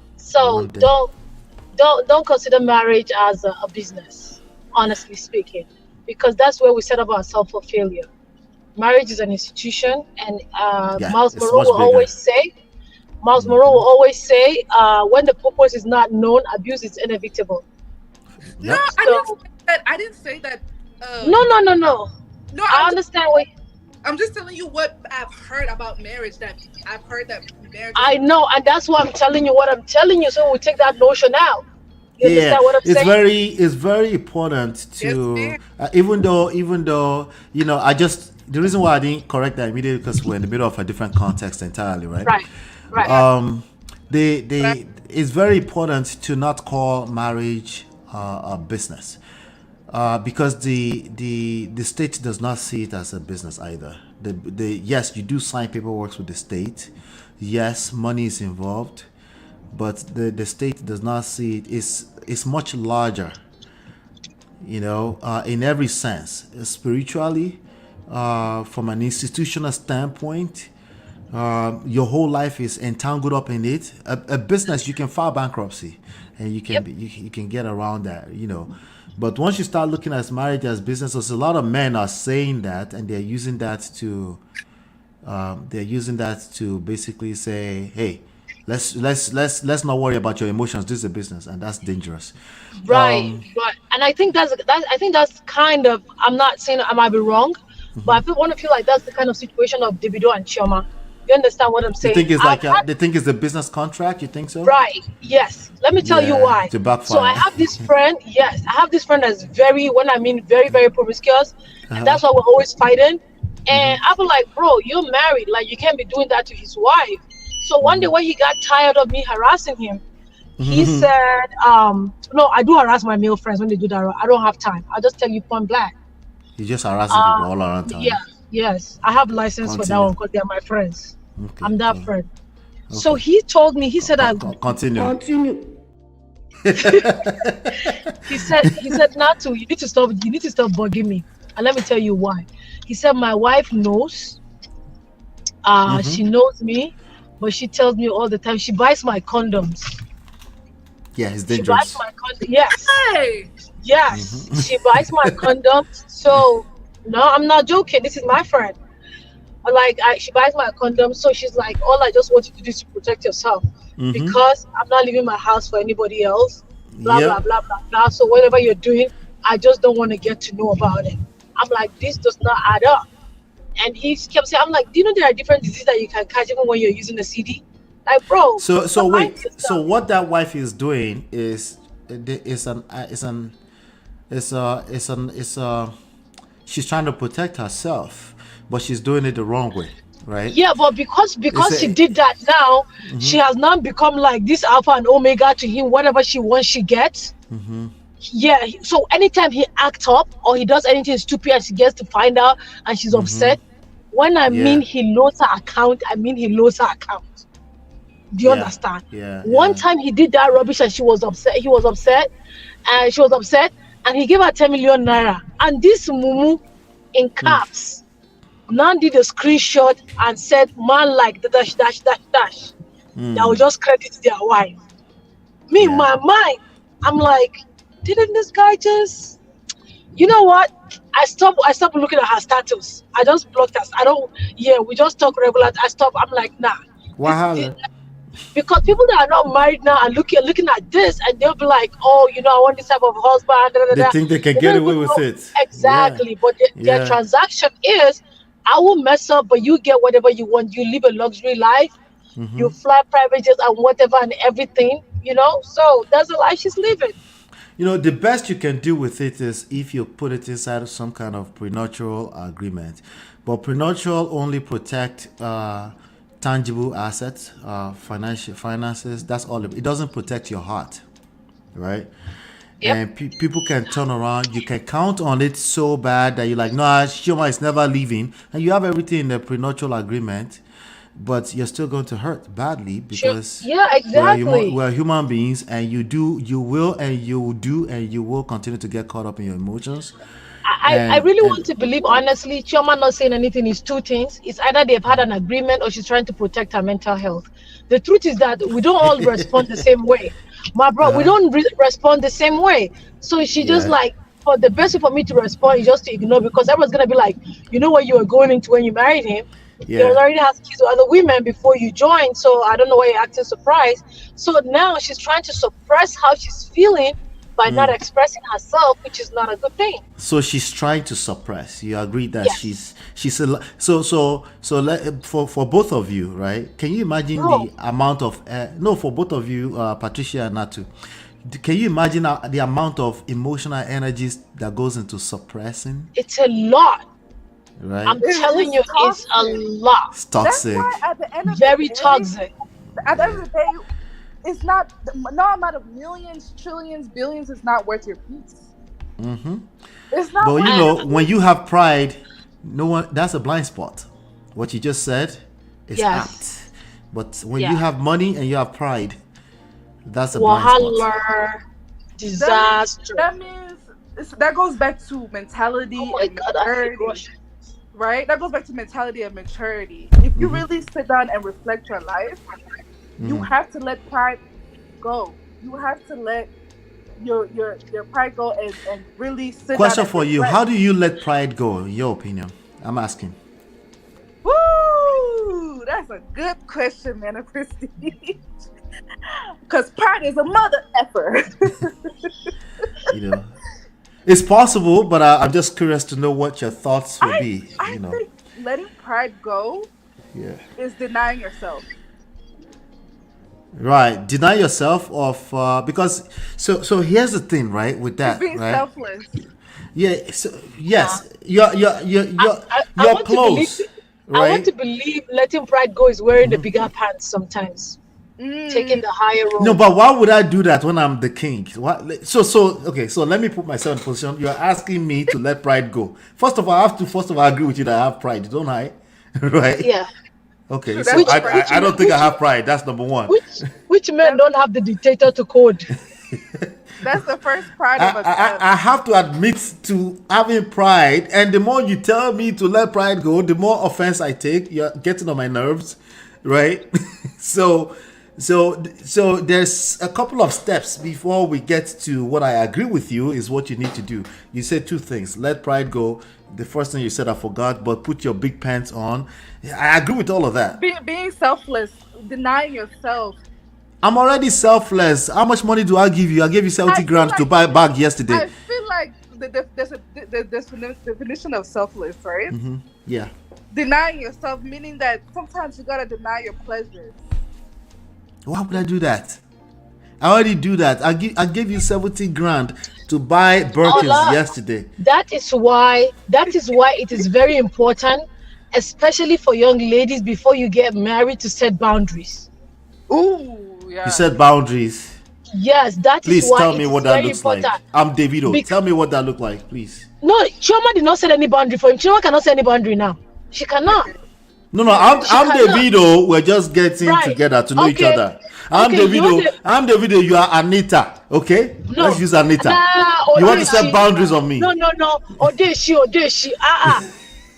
don't consider marriage as a business, honestly speaking, because that's where we set up ourselves for failure. Marriage is an institution, and Miles Monroe will always say, when the purpose is not known, abuse is inevitable. No, I didn't say that. No. No, I understand what. I'm just telling you what I've heard about marriage. That I've heard that marriage. I know, and that's why I'm telling you what I'm telling you. So we take that notion out. You understand what I'm saying? It's very important to even though you know, the reason why I didn't correct that immediately because we're in the middle of a different context entirely, right? Right. It's very important to not call marriage a business. Because the state does not see it as a business either. Yes, you do sign paperwork with the state. Yes, money is involved, but the state does not see it. It's much larger, you know, in every sense, spiritually, from an institutional standpoint, your whole life is entangled up in it. A business, you can file bankruptcy, and you can you can get around that, you know. But once you start looking at marriage as business, a lot of men are saying that, and they're using that to basically say, hey, let's not worry about your emotions. This is a business, and that's dangerous. Right, right. And I think that's kind of, I'm not saying I might be wrong, but I want to feel like that's the kind of situation of Davido and Chioma. You understand what I'm You saying? think it's like they think it's a business contract? You think so? Right. Yes. Let me tell you why. To backfire. So I have this friend. Yes, I have this friend that's very, when I mean very, very promiscuous, and that's why we're always fighting. And I was like, bro, you're married. Like, you can't be doing that to his wife. So one day when he got tired of me harassing him, he said, no, I do harass my male friends when they do that. I don't have time. I'll just tell you point blank. You just harassing people all around town. Yeah. Yes. I have license for that one because they're my friends. Okay, I'm that friend. Okay. So he told me, he said, Continue. he said, Natu, you need to stop bugging me. And let me tell you why. He said, my wife knows. She knows me, but she tells me all the time, she buys my condoms. Yeah, it's dangerous. She buys my condoms. Yes. Hey. Yes. She buys my condoms. So no, I'm not joking. This is my friend. Like, she buys my condoms, so she's like, all I just want you to do is to protect yourself, because I'm not leaving my house for anybody else. Blah blah blah blah blah. So whatever you're doing, I just don't want to get to know about it. I'm like, this does not add up. And he kept saying, I'm like, do you know there are different diseases that you can catch even when you're using a CD? Like, bro. So wait. So what that wife is doing is she's trying to protect herself, but she's doing it the wrong way, right? Yeah, but because she did that now, she has now become like this alpha and omega to him. Whatever she wants, she gets. Yeah. So anytime he acts up or he does anything stupid and she gets to find out and she's upset, when I mean he loads her account, I mean he loads her account. Do you understand? Yeah. One time he did that rubbish and she was upset. He was upset, and she was upset, and he gave her 10 million naira. And this mumu in caps now did a screenshot and said, man, like the dash dash dash dash. That will just credit their wife. Me, in my mind, I'm like, didn't this guy just, you know what? I stopped looking at her status. I just blocked us. We just talk regular. I stopped. I'm like, nah. Why? Because people that are not married now are looking at this, and they'll be like, oh, I want this type of husband. They think they can get away with it. Exactly. But their transaction is, I will mess up, but you get whatever you want. You live a luxury life. You fly private jets and whatever and everything, So that's the life she's living. The best you can do with it is if you put it inside of some kind of prenuptial agreement. But prenuptial only protect tangible assets, finances. That's all. It doesn't protect your heart, right? Yep. And people can turn around. You can count on it so bad that you're like, no, Chioma is never leaving, and you have everything in the prenuptial agreement, but you're still going to hurt badly because exactly. We're human beings, and you will continue to get caught up in your emotions. I really want to believe, honestly, Chioma not saying anything is two things. It's either they've had an agreement or she's trying to protect her mental health. The truth is that we don't all respond the same way. My bro, we don't respond the same way. So she just like, for the best way for me to respond is just to ignore, because everyone's going to be like, you know what you were going into when you married him? You already had kids with other women before you joined, so I don't know why you're acting surprised. So now she's trying to suppress how she's feeling by not expressing herself, which is not a good thing. So she's trying to suppress. You agree that she's for both of you, right? Can you imagine the amount of for both of you, Patricia and Natu? Can you imagine the amount of emotional energies that goes into suppressing? It's a lot. Right. I'm telling you, it's a lot. It's toxic. That's why at the end of very the day, toxic. At the end of the day, it's not no amount of millions, trillions, billions is not worth your peace. It's not. But when you have pride, that's a blind spot. What you just said is apt. But when you have money and you have pride, that's a blind spot. Disaster. That means that goes back to mentality. Oh my God, I hate Russians. right? That goes back to mentality and maturity. If you really sit down and reflect your life, you have to let pride go. You have to let your pride go and really sit down Question and for you: reflect. how do you let pride go? In your opinion, I'm asking. Woo! That's a good question, man, Christy. Because pride is a mother effer. You know, it's possible, but I'm just curious to know what your thoughts would be. I think letting pride go Yeah. is denying yourself. Right. Deny yourself of because so here's the thing, right? With It's that, being right? selfless. Yeah. So, yes, you're I want to believe. close, I want to right? believe letting pride go is wearing the bigger pants sometimes, taking the higher No, road. but why would I do that when I'm the king? What? So okay. So let me put myself in position. You're asking me to let pride go. First of all, I have to first of all agree with you that I have pride, don't I? Right. Yeah. Okay. True, So that's the I, first I I don't think I which have pride. That's number one. which men don't have the dictator to code? That's the first pride of I have to admit to having pride, and the more you tell me to let pride go, the more offense I take. You're getting on my nerves, right? so, so there's a couple of steps before we get to what I agree with you is what you need to do. You said two things: let pride go. The first thing you said I forgot, but put your big pants on. I agree with all of that. being selfless, denying yourself. I'm already selfless. How much money do I give you? I gave you 70 I feel grand to like buy a bag yesterday. I feel like there's a definition of selfless, right? Yeah. Denying yourself, meaning that sometimes you gotta deny your pleasures. Why would I do that? I already do that. I gave you 70 grand to buy Birkins Ola, yesterday. that is why it is very important, especially for young ladies before you get married, to set boundaries. Ooh, You yeah. said boundaries. Yes, that is Please why tell it me is what that very looks like. important. I'm Davido. Bec- Tell me what that look like, please. No, Chioma did not set any boundary for him. Chioma cannot set any boundary now. She cannot. No, I'm She cannot. Davido. We're just getting Right. together to know each Okay. other. I'm Okay, you want Davido. I'm Davido. You are Anita. Okay? No. Let's use Anita. Nah, You want to Odeshi. set boundaries on me? No. Odeshi.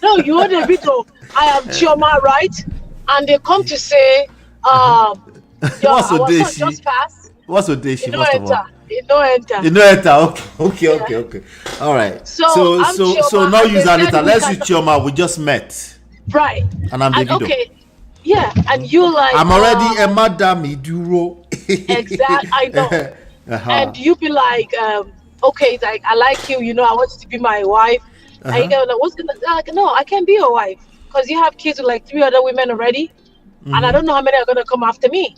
No, you want the video. I am Chioma, right? And they come to say, What's our son Odeshi? just passed. What's Odeshi, You no first of all? enter. You no enter. You know Anita. Okay. All right. So, I'm So Chioma, now and use they said Anita. we Let's can- use Chioma. We just met. Right. And I'm Davido. Okay. Yeah, and you like. I'm already a madam Iduro. Exactly. I know. And you be like, okay, like I like you. You know, I want you to be my wife. And you go, like, what's gonna? Like, no, I can't be your wife because you have kids with like 3 other women already, and I don't know how many are gonna come after me.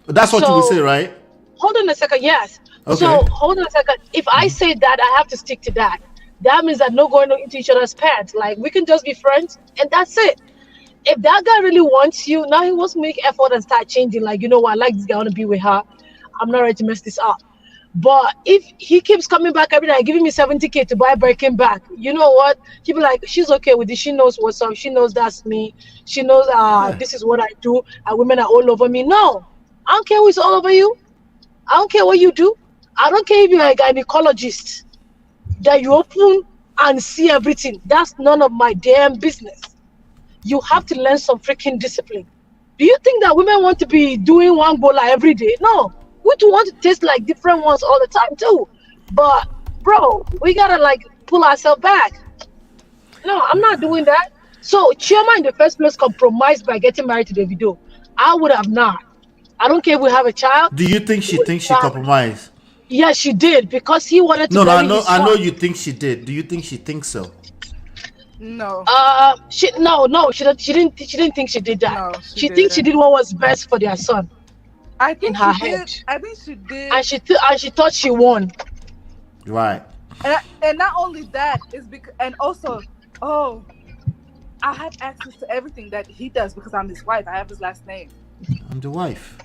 That's what you would say, right? Hold on a second. Yes. Okay. So hold on a second. If I say that, I have to stick to that. That means that no going into each other's pants. Like we can just be friends, and that's it. If that guy really wants you, now he wants to make effort and start changing. Like, you know what, I like this guy, I want to be with her. I'm not ready to mess this up. But if he keeps coming back every night, giving me 70K to buy Birkin back, you know what? He'll be like, she's okay with it. She knows what's up. She knows that's me. She knows this is what I do. And women are all over me. No, I don't care who's all over you. I don't care what you do. I don't care if you're a gynecologist. That you open and see everything. That's none of my damn business. You have to learn some freaking discipline. Do you think that women want to be doing one bola every day? No. We do want to taste like different ones all the time too. But bro, we gotta like pull ourselves back. No, I'm not doing that. So Chioma in the first place compromised by getting married to Davido. I would have not. I don't care if we have a child. Do you think she thinks she compromised? Yeah, she did because he wanted to. No, marry his I son. know you think she did. Do you think she thinks so? No. She didn't think she did that. No, she thinks she did what was best for their son. I think in her she head. did. I think she did. And she thought she won. Right. And not only that is because, and also, I have access to everything that he does because I'm his wife. I have his last name. I'm the wife.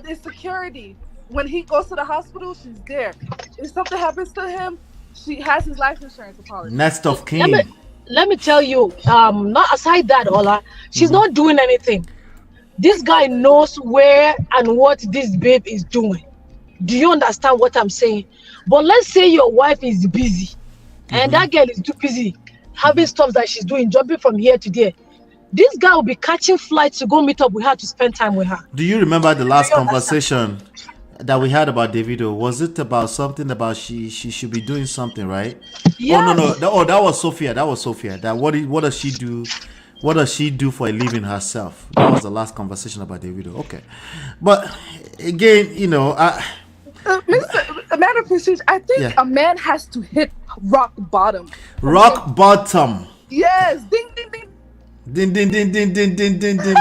There's security. When he goes to the hospital, she's there. If something happens to him, she has his life insurance policy. Next of kin. Let me tell you, not aside that, Ola, she's not doing anything. This guy knows where and what this babe is doing. Do you understand what I'm saying? But let's say your wife is busy and that girl is too busy. having stuff that she's doing, jumping from here to there. This guy will be catching flights to go meet up with her to spend time with her. Do you remember the last conversation that we had about Davido? Was it about something about she should be doing something, right? Yes. Oh no. That was Sophia. That what does she do? What does she do for a living herself? That was the last conversation about Davido. Okay, but again, A matter of prestige, I think a man has to hit rock bottom. Rock bottom. Yes. Ding, ding, ding. Din din din din din din din din.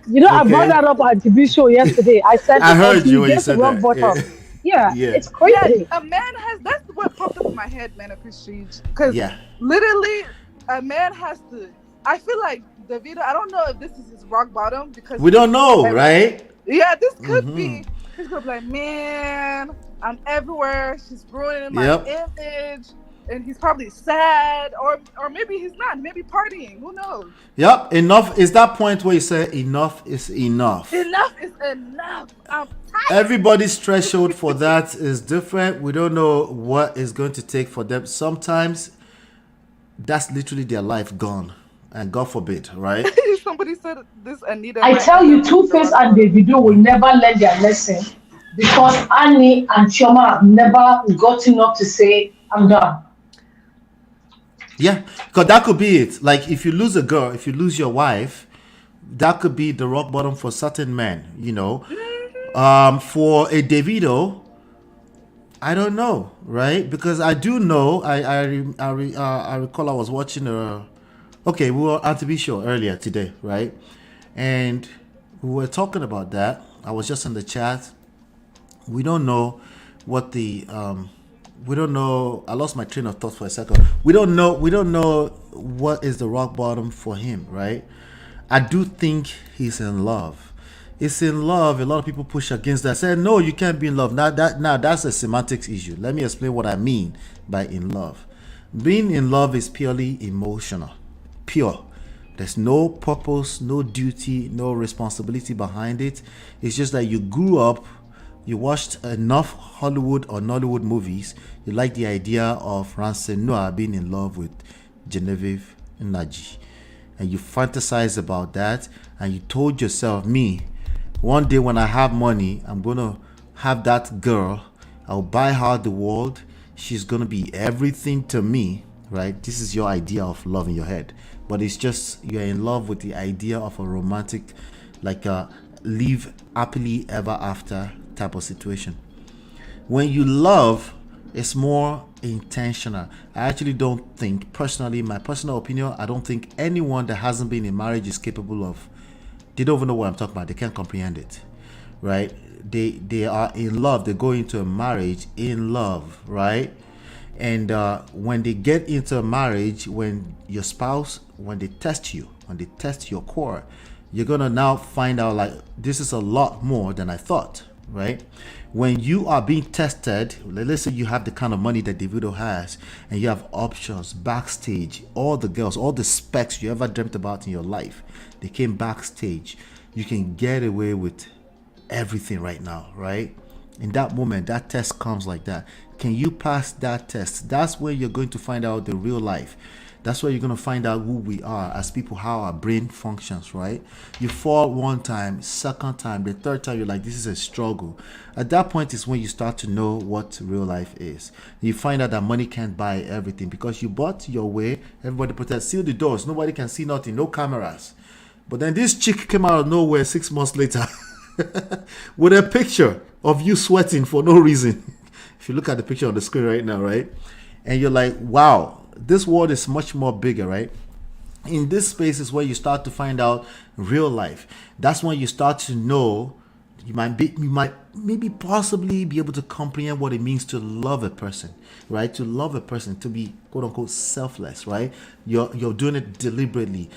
You know, I brought that up on TV show yesterday. I said, I heard you when you said rock that. bottom. Yeah. It's crazy. Yeah, a man has. That's what popped up in my head, man of prestige. Because literally, a man has to. I feel like Davido. I don't know if this is his rock bottom because we don't know, right? Yeah, this could be. He's gonna be like, man, I'm everywhere. She's ruining my image. And he's probably sad, or maybe he's not. Maybe partying. Who knows? Yep. Enough is that point where you say enough is enough. Enough is enough. I'm tired. Everybody's threshold for that is different. We don't know what is going to take for them. Sometimes that's literally their life gone, and God forbid, right? Somebody said this. Anita. I tell you, Two-Face and Davido will never learn their lesson because Annie and Chioma have never gotten up to say, "I'm done." Yeah, because that could be it. Like if you lose a girl, if you lose your wife, that could be the rock bottom for certain men. For a Davido, I don't know, right? Because I do know. I recall I was watching we were on TV show earlier today, right? And we were talking about that. I was just in the chat. We don't know what the we don't know. I lost my train of thought for a second. We don't know what is the rock bottom for him, right? I do think he's in love. It's in love. A lot of people push against that. Say, no, you can't be in love. Now that's a semantics issue. Let me explain what I mean by in love. Being in love is purely emotional. Pure. There's no purpose, no duty, no responsibility behind it. It's just that you grew up. You watched enough Hollywood or Nollywood movies. You like the idea of Ransom Noah being in love with Genevieve Naji. And you fantasize about that. And you told yourself, me, one day when I have money, I'm going to have that girl. I'll buy her the world. She's going to be everything to me, right? This is your idea of love in your head. But it's just you're in love with the idea of a romantic, like a live happily ever after type of situation. When you love, it's more intentional. I actually don't think, personally, my personal opinion, I don't think anyone that hasn't been in marriage is capable of, they don't even know what I'm talking about. They can't comprehend it, right? They are in love. They go into a marriage in love, right? And when they get into a marriage, when your spouse, when they test you, when they test your core, you're gonna now find out like this is a lot more than I thought, right? When you are being tested, let's say you have the kind of money that Davido has, and you have options backstage, all the girls, all the specs you ever dreamt about in your life, they came backstage. You can get away with everything right now, right? In that moment, that test comes like that. Can you pass that test? That's where you're going to find out the real life. That's where you're going to find out who we are as people, how our brain functions, right? You fall one time, second time, the third time, you're like, this is a struggle. At that point is when you start to know what real life is. You find out that money can't buy everything because you bought your way. Everybody protect, seal the doors. Nobody can see nothing, no cameras. But then this chick came out of nowhere 6 months later with a picture of you sweating for no reason. If you look at the picture on the screen right now, right? And you're like, wow, this world is much more bigger, right? In this space is where you start to find out real life. That's when you start to know, you might maybe possibly be able to comprehend what it means to love a person, right? To love a person, to be quote unquote selfless, right? You're doing it deliberately.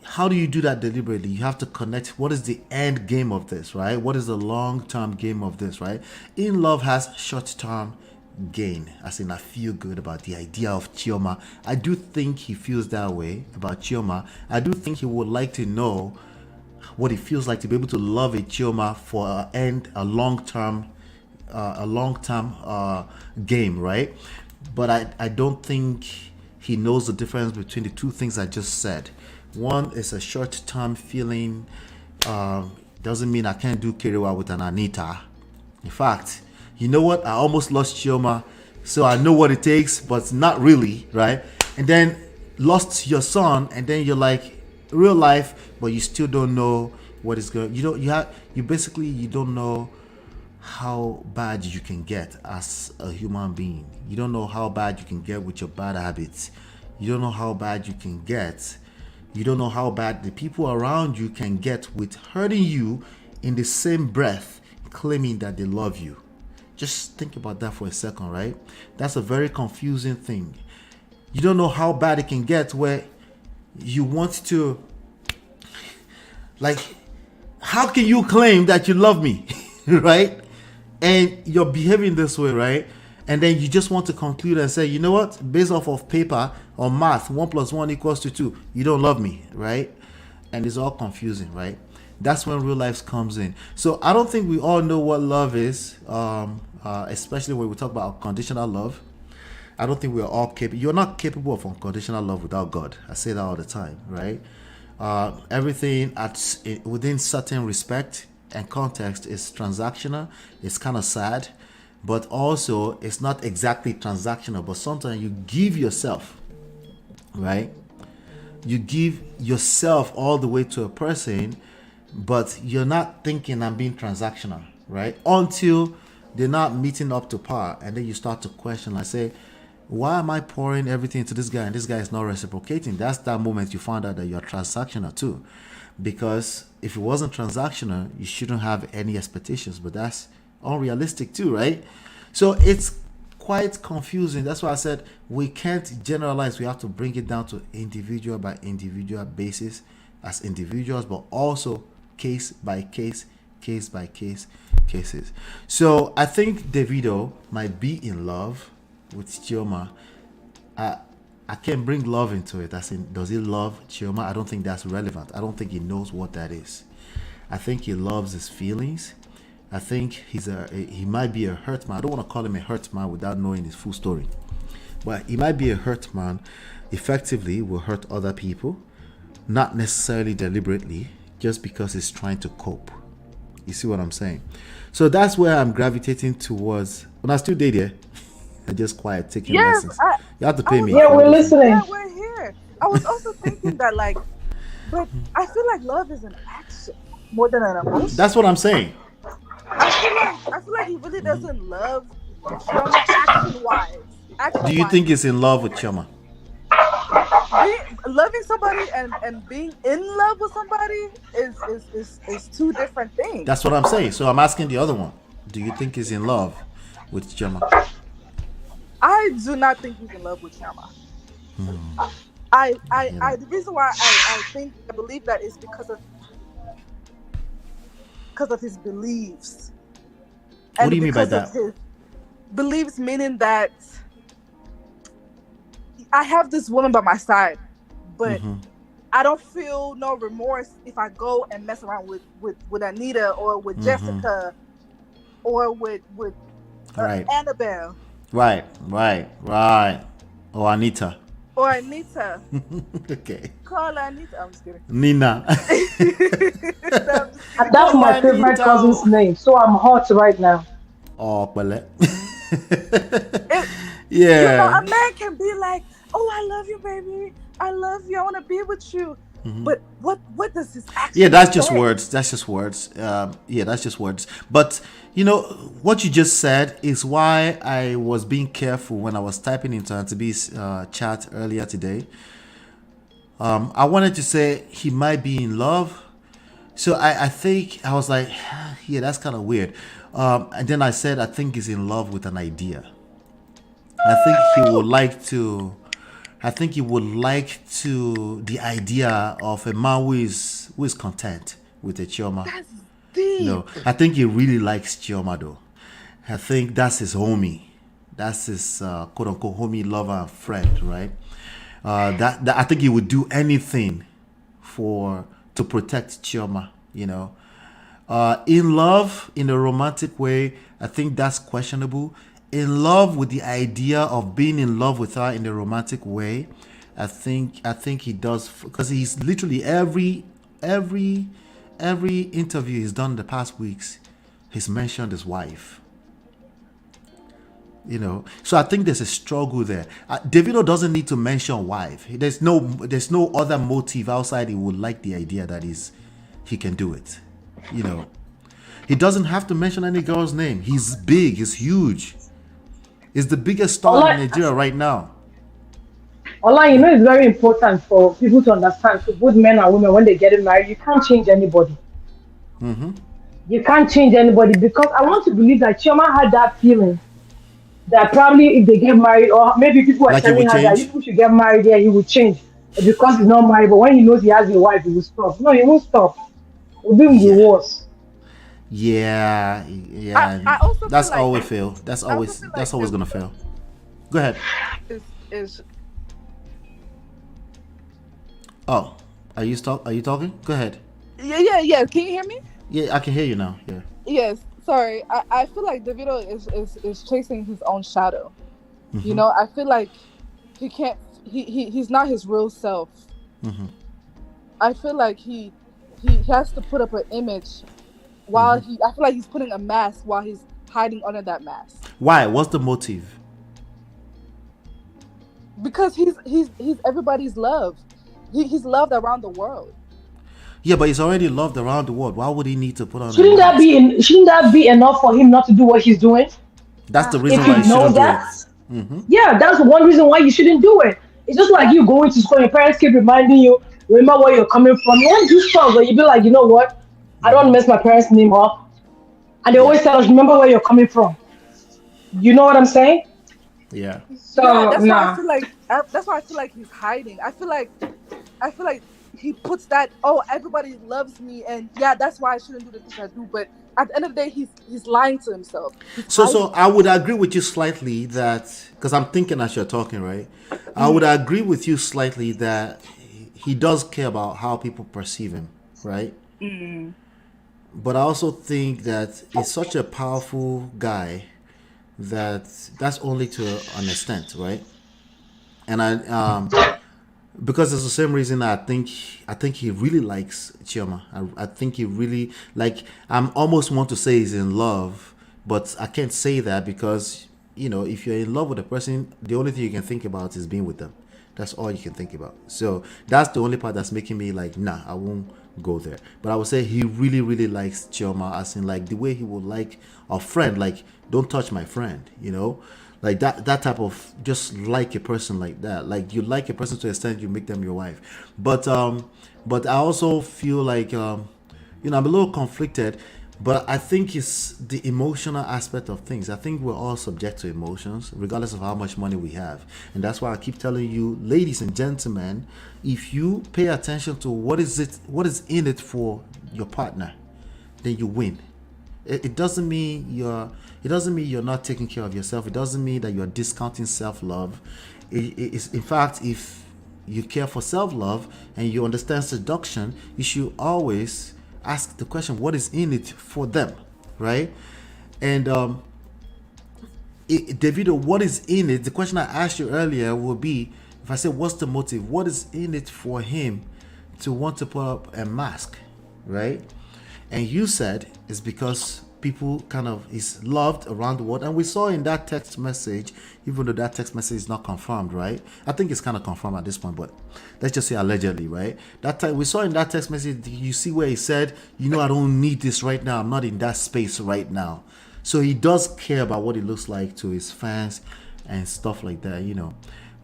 How do you do that deliberately? You have to connect. What is the end game of this, right? What is the long-term game of this, right? In love has short-term gain, as in I feel good about the idea of Chioma. I do think he feels that way about Chioma. I do think he would like to know what it feels like to be able to love a Chioma for a long-term game, right? But I don't think he knows the difference between the two things I just said. One is a short-term feeling. Doesn't mean I can't do Kerewa with an Anita. In fact, you know what? I almost lost Chioma, so I know what it takes, but not really, right? And then lost your son, and then you're like, real life, but you still don't know what is going. You basically you don't know how bad you can get as a human being. You don't know how bad you can get with your bad habits. You don't know how bad you can get. You don't know how bad the people around you can get with hurting you in the same breath, claiming that they love you. Just think about that for a second, right? That's a very confusing thing. You don't know how bad it can get where you want to, like, how can you claim that you love me, right? And you're behaving this way, right? And then you just want to conclude and say, you know what? Based off of paper or math, 1 + 1 = 2. You don't love me, right? And it's all confusing, right? That's when real life comes in. So I don't think we all know what love is, especially when we talk about unconditional love. I don't think we're all capable. You're not capable of unconditional love without God. I say that all the time, right? Everything within certain respect and context is transactional. It's kind of sad, but also it's not exactly transactional. But sometimes you give yourself, right? You give yourself all the way to a person, but you're not thinking I'm being transactional, right? Until they're not meeting up to par, and then you start to question, like, say, why am I pouring everything into this guy and this guy is not reciprocating? That's that moment you find out that you're transactional too. Because if it wasn't transactional, you shouldn't have any expectations, but that's unrealistic too, right? So it's quite confusing. That's why I said we can't generalize. We have to bring it down to individual by individual basis as individuals, but also case by case by case cases. So I think Davido might be in love with Chioma. I can't bring love into it. As in, does he love Chioma? I don't think that's relevant. I don't think he knows what that is. I think he loves his feelings. I think he might be a hurt man. I don't want to call him a hurt man without knowing his full story. But he might be a hurt man. Effectively will hurt other people, not necessarily deliberately, just because he's trying to cope. You see what I'm saying? So that's where I'm gravitating towards. When I still date here, I just quiet taking lessons. You have to pay me. Yeah, we're listening. Yeah, we're here. I was also thinking that, like, but I feel like love is an action more than an emotion. That's what I'm saying. I feel like he really doesn't love Chioma action-wise. Do you think he's in love with Chioma? Loving somebody and being in love with somebody is two different things. That's what I'm saying. So I'm asking the other one. Do you think he's in love with Chioma? I do not think he's in love with Chioma. The reason why I believe that is because of his beliefs. What do you mean by that? His beliefs, meaning that I have this woman by my side, but I don't feel no remorse if I go and mess around with Anita or with Jessica or with Annabelle. Right. Or Anita. Okay. Call Anita. I'm just kidding. Nina. That's my favorite cousin's name, so I'm hot right now. Oh, well. Yeah. You know, a man can be like, "Oh, I love you, baby. I love you. I want to be with you." But what does this actually? Yeah, that's just words. That's just words. That's just words. But you know what you just said is why I was being careful when I was typing into Antibi's chat earlier today. I wanted to say he might be in love. So I think I was like, yeah, that's kind of weird. And then I said I think he's in love with an idea. I think he would like to the idea of a man who is content with a Chioma. That's deep. No, I think he really likes Chioma though. I think that's his homie. That's his quote unquote homie, lover, and friend, right? That I think he would do anything to protect Chioma, you know. In love, in a romantic way, I think that's questionable. in love with the idea of being in love with her in a romantic way. I think he does, because he's literally every interview he's done in the past weeks, he's mentioned his wife. So I think there's a struggle there. Davido doesn't need to mention wife. There's no other motive outside he would like the idea that he can do it. He doesn't have to mention any girl's name. He's big, he's huge. He's the biggest star in Nigeria right now. Ola, it's very important for people to understand, for both men and women, when they get married, you can't change anybody. You can't change anybody, because I want to believe that Chioma had that feeling that probably if they get married, or maybe people are telling her that if you should get married, he will change because he's not married. But when he knows he has a wife, he will stop. No, he won't stop. It will be worse. Yeah. I also that's feel always fail. That's always gonna fail. Go ahead. Is Oh, are you talking? Go ahead. Yeah. Can you hear me? Yeah, I can hear you now. Yeah. Yes. Sorry. I feel like Davido is chasing his own shadow. I feel like he can't. He's not his real self. I feel like he has to put up an image while I feel like he's putting a mask while he's hiding under that mask. Why? What's the motive? Because he's everybody's love. He's loved around the world. Yeah, but he's already loved around the world. Why would he need to put on? Shouldn't that be enough for him not to do what he's doing? That's the reason why he shouldn't do it. Yeah, that's one reason why you shouldn't do it. It's just like you going to school, your parents keep reminding you, remember where you're coming from. You won't do stuff, but you be like, you know what? I don't want to mess my parents' name up. And they always tell us, remember where you're coming from. You know what I'm saying? Yeah. So that's why I feel like he's hiding. I feel like he puts that, everybody loves me, and that's why I shouldn't do the things I do. But at the end of the day, he's lying to himself. So I would agree with you slightly that, because I'm thinking as you're talking, right? I would agree with you slightly that he does care about how people perceive him, right? But I also think that he's such a powerful guy that's only to an extent, right? And because it's the same reason I think he really likes Chioma. I think he really, like, I'm almost want to say he's in love, but I can't say that because, if you're in love with a person, the only thing you can think about is being with them. That's all you can think about. So that's the only part that's making me like, nah, I won't go there. But I would say he really, really likes Chioma, as in like the way he would like a friend, like, don't touch my friend, like that type of, just like a person like that. Like, you like a person to the extent you make them your wife. But I also feel like I'm a little conflicted. But I think it's the emotional aspect of things. I think we're all subject to emotions, regardless of how much money we have. And that's why I keep telling you, ladies and gentlemen, if you pay attention to what is in it for your partner, then you win. It doesn't mean you're not taking care of yourself. It doesn't mean that you're discounting self-love. It's, in fact, if you care for self-love and you understand seduction, you should always ask the question, what is in it for them, right? And Davido, what is in it? The question I asked you earlier would be, if I say, what's the motive? What is in it for him to want to put up a mask, right? And you said it's because people is loved around the world. And we saw in that text message, even though that text message is not confirmed, right? I think it's kind of confirmed at this point, but let's just say allegedly, right? That time we saw in that text message, you see where he said, I don't need this right now. I'm not in that space right now. So he does care about what it looks like to his fans and stuff like that,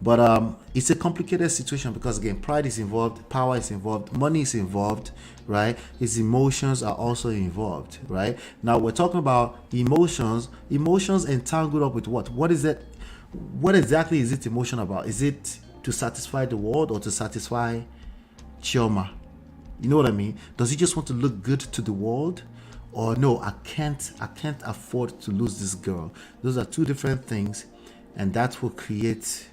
But it's a complicated situation because, again, pride is involved, power is involved, money is involved, right? His emotions are also involved, right? Now we're talking about emotions entangled up with what? What is it? What exactly is it emotional about? Is it to satisfy the world or to satisfy Chioma? You know what I mean? Does he just want to look good to the world? Or no, I can't afford to lose this girl. Those are two different things, and that will create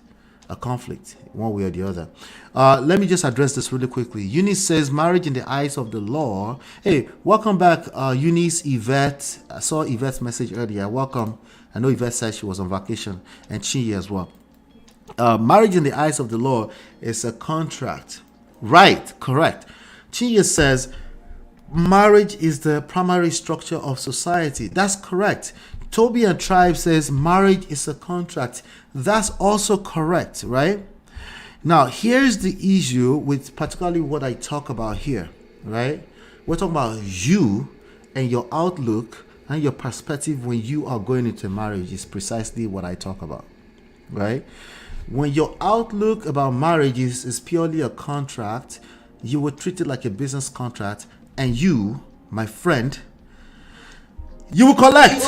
a conflict one way or the other. Let me just address this really quickly. Eunice says, marriage in the eyes of the law. Hey, welcome back, Eunice, Yvette. I saw Yvette's message earlier. Welcome I know Yvette said she was on vacation, and Chinye as well. Marriage in the eyes of the law is a contract. Right, correct. Chinye says marriage is the primary structure of society. That's correct. Toby and Tribe says marriage is a contract. That's also correct, right? Now, here's the issue with particularly what I talk about here, right? We're talking about you and your outlook and your perspective when you are going into marriage is precisely what I talk about, right? When your outlook about marriage is purely a contract, you will treat it like a business contract, and you, my friend, you will collect.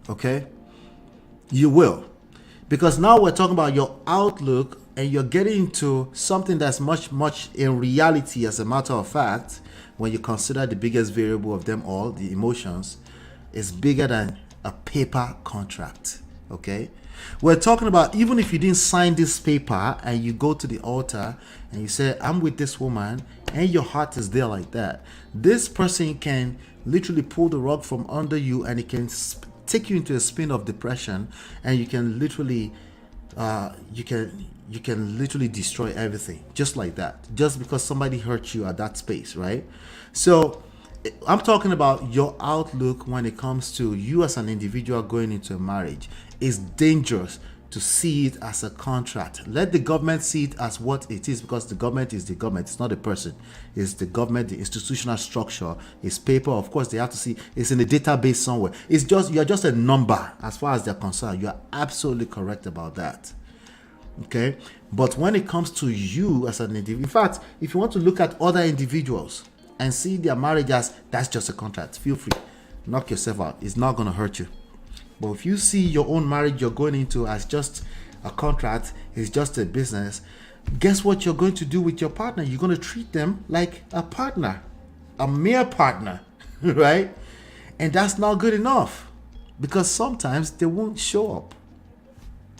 Okay? You will. Because now we're talking about your outlook, and you're getting into something that's much in reality, as a matter of fact, when you consider the biggest variable of them all, the emotions, is bigger than a paper contract. Okay? We're talking about even if you didn't sign this paper and you go to the altar and you say, I'm with this woman, and your heart is there like that, this person can literally pull the rug from under you, and it can take you into a spin of depression, and you can literally you can literally destroy everything just like that, just because somebody hurt you at that space, right? So I'm talking about your outlook when it comes to you as an individual going into a marriage. It's dangerous to see it as a contract. Let the government see it as what it is, because the government is the government. It's not a person. It's the government, the institutional structure. It's paper. Of course, they have to see it's in a database somewhere. It's just, you're just a number as far as they're concerned. You're absolutely correct about that. Okay? But when it comes to you as an individual, in fact, if you want to look at other individuals and see their marriage as that's just a contract, feel free. Knock yourself out. It's not going to hurt you. But if you see your own marriage you're going into as just a contract, it's just a business, guess what you're going to do with your partner? You're going to treat them like a partner, a mere partner, right? And that's not good enough, because sometimes they won't show up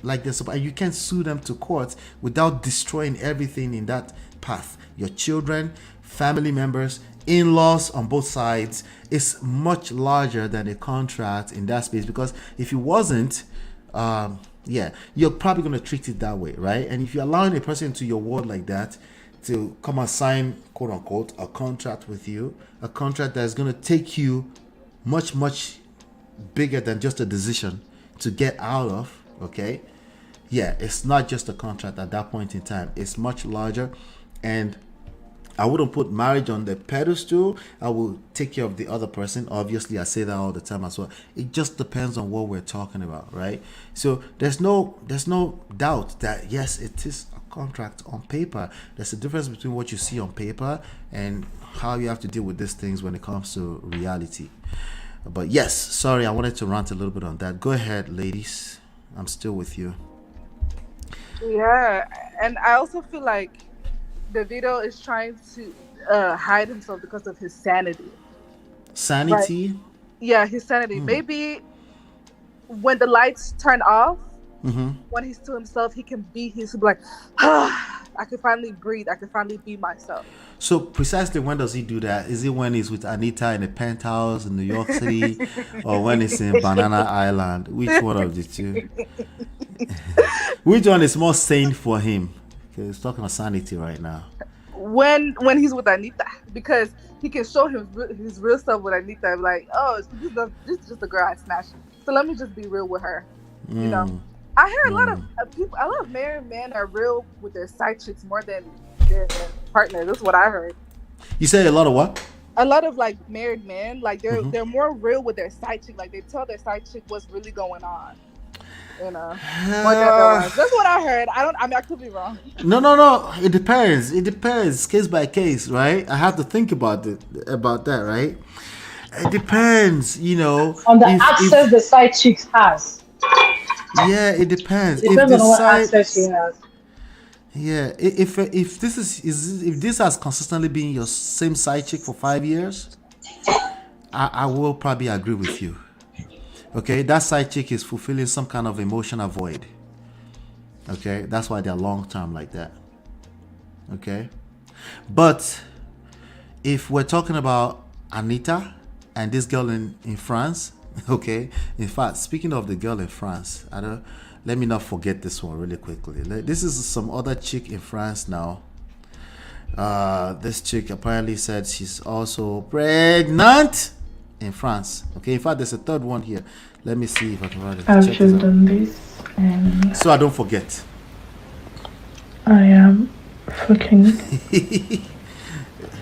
like this, and you can't sue them to court without destroying everything in that path. Your children, family members, in-laws on both sides. Is much larger than a contract in that space, because if it wasn't, you're probably going to treat it that way, right? And if you're allowing a person into your world like that to come and sign, quote unquote, a contract with you, a contract that's going to take you much bigger than just a decision to get out of, okay? Yeah, it's not just a contract at that point in time. It's much larger, and I wouldn't put marriage on the pedestal. I will take care of the other person. Obviously, I say that all the time as well. It just depends on what we're talking about, right? So there's no doubt that yes, it is a contract on paper. There's a difference between what you see on paper and how you have to deal with these things when it comes to reality. But yes, sorry, I wanted to rant a little bit on that. Go ahead, ladies. I'm still with you. Yeah, and I also feel like Davido is trying to hide himself because of his sanity. Sanity? Right? Yeah, his sanity. Maybe when the lights turn off, when he's to himself, he can be like, I can finally breathe. I can finally be myself. So precisely when does he do that? Is it when he's with Anita in a penthouse in New York City, or when he's in Banana Island? Which one of the two? Which one is more sane for him? He's talking about sanity right now. When he's with Anita, because he can show his real self with Anita. Like, oh, this is just a girl I smashed. So let me just be real with her. You know, I hear a lot of people. A lot of married men are real with their side chicks more than their partner. That's what I heard. You say a lot of what? A lot of like married men, like they're more real with their side chick. Like they tell their side chick what's really going on. You know, that's what I heard. I could be wrong. No. It depends. It depends, case by case, right? I have to think about that, right? It depends, you know, on the access the side chicks has. Yeah, it depends. It depends on what access she has. Yeah, if this has consistently been your same side chick for 5 years, I will probably agree with you. Okay, that side chick is fulfilling some kind of emotional void. Okay, that's why they're long term like that. Okay, but if we're talking about Anita and this girl in France. Okay, in fact, speaking of the girl in France, let me not forget this one really quickly. This is some other chick in France now. This chick apparently said she's also pregnant in France. Okay, in fact, there's a third one here. Let me see if I can write it. I've just done this, and so I don't forget. I am fucking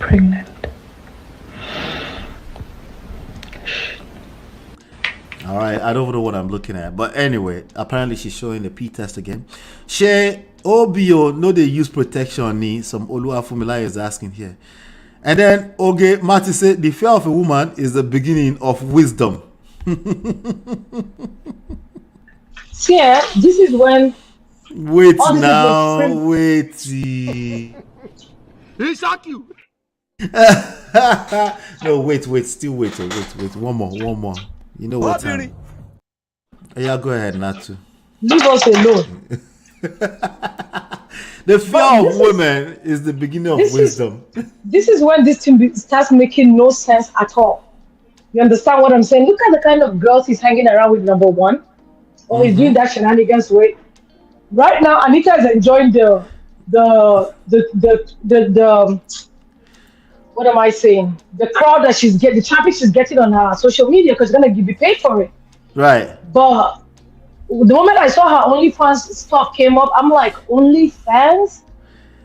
pregnant. All right, I don't know what I'm looking at, but anyway, apparently she's showing the P test again. She OBO no they use protection ni some Oluwafumila is asking here. And then Oge Marty said the fear of a woman is the beginning of wisdom. See, this is when wait now, wait. He shock you. No, wait, still wait. One more. You know what time? Yeah, go ahead, Natu. Leave us alone. The fear of women is the beginning of wisdom. This is when this thing starts making no sense at all. You understand what I'm saying? Look at the kind of girls he's hanging around with, number one. Or he's doing that shenanigans with. Right now, Anita is enjoying the what am I saying? The crowd that she's getting, the traffic she's getting on her social media because she's gonna be paid for it. Right. But the moment I saw her OnlyFans stuff came up, I'm like, OnlyFans?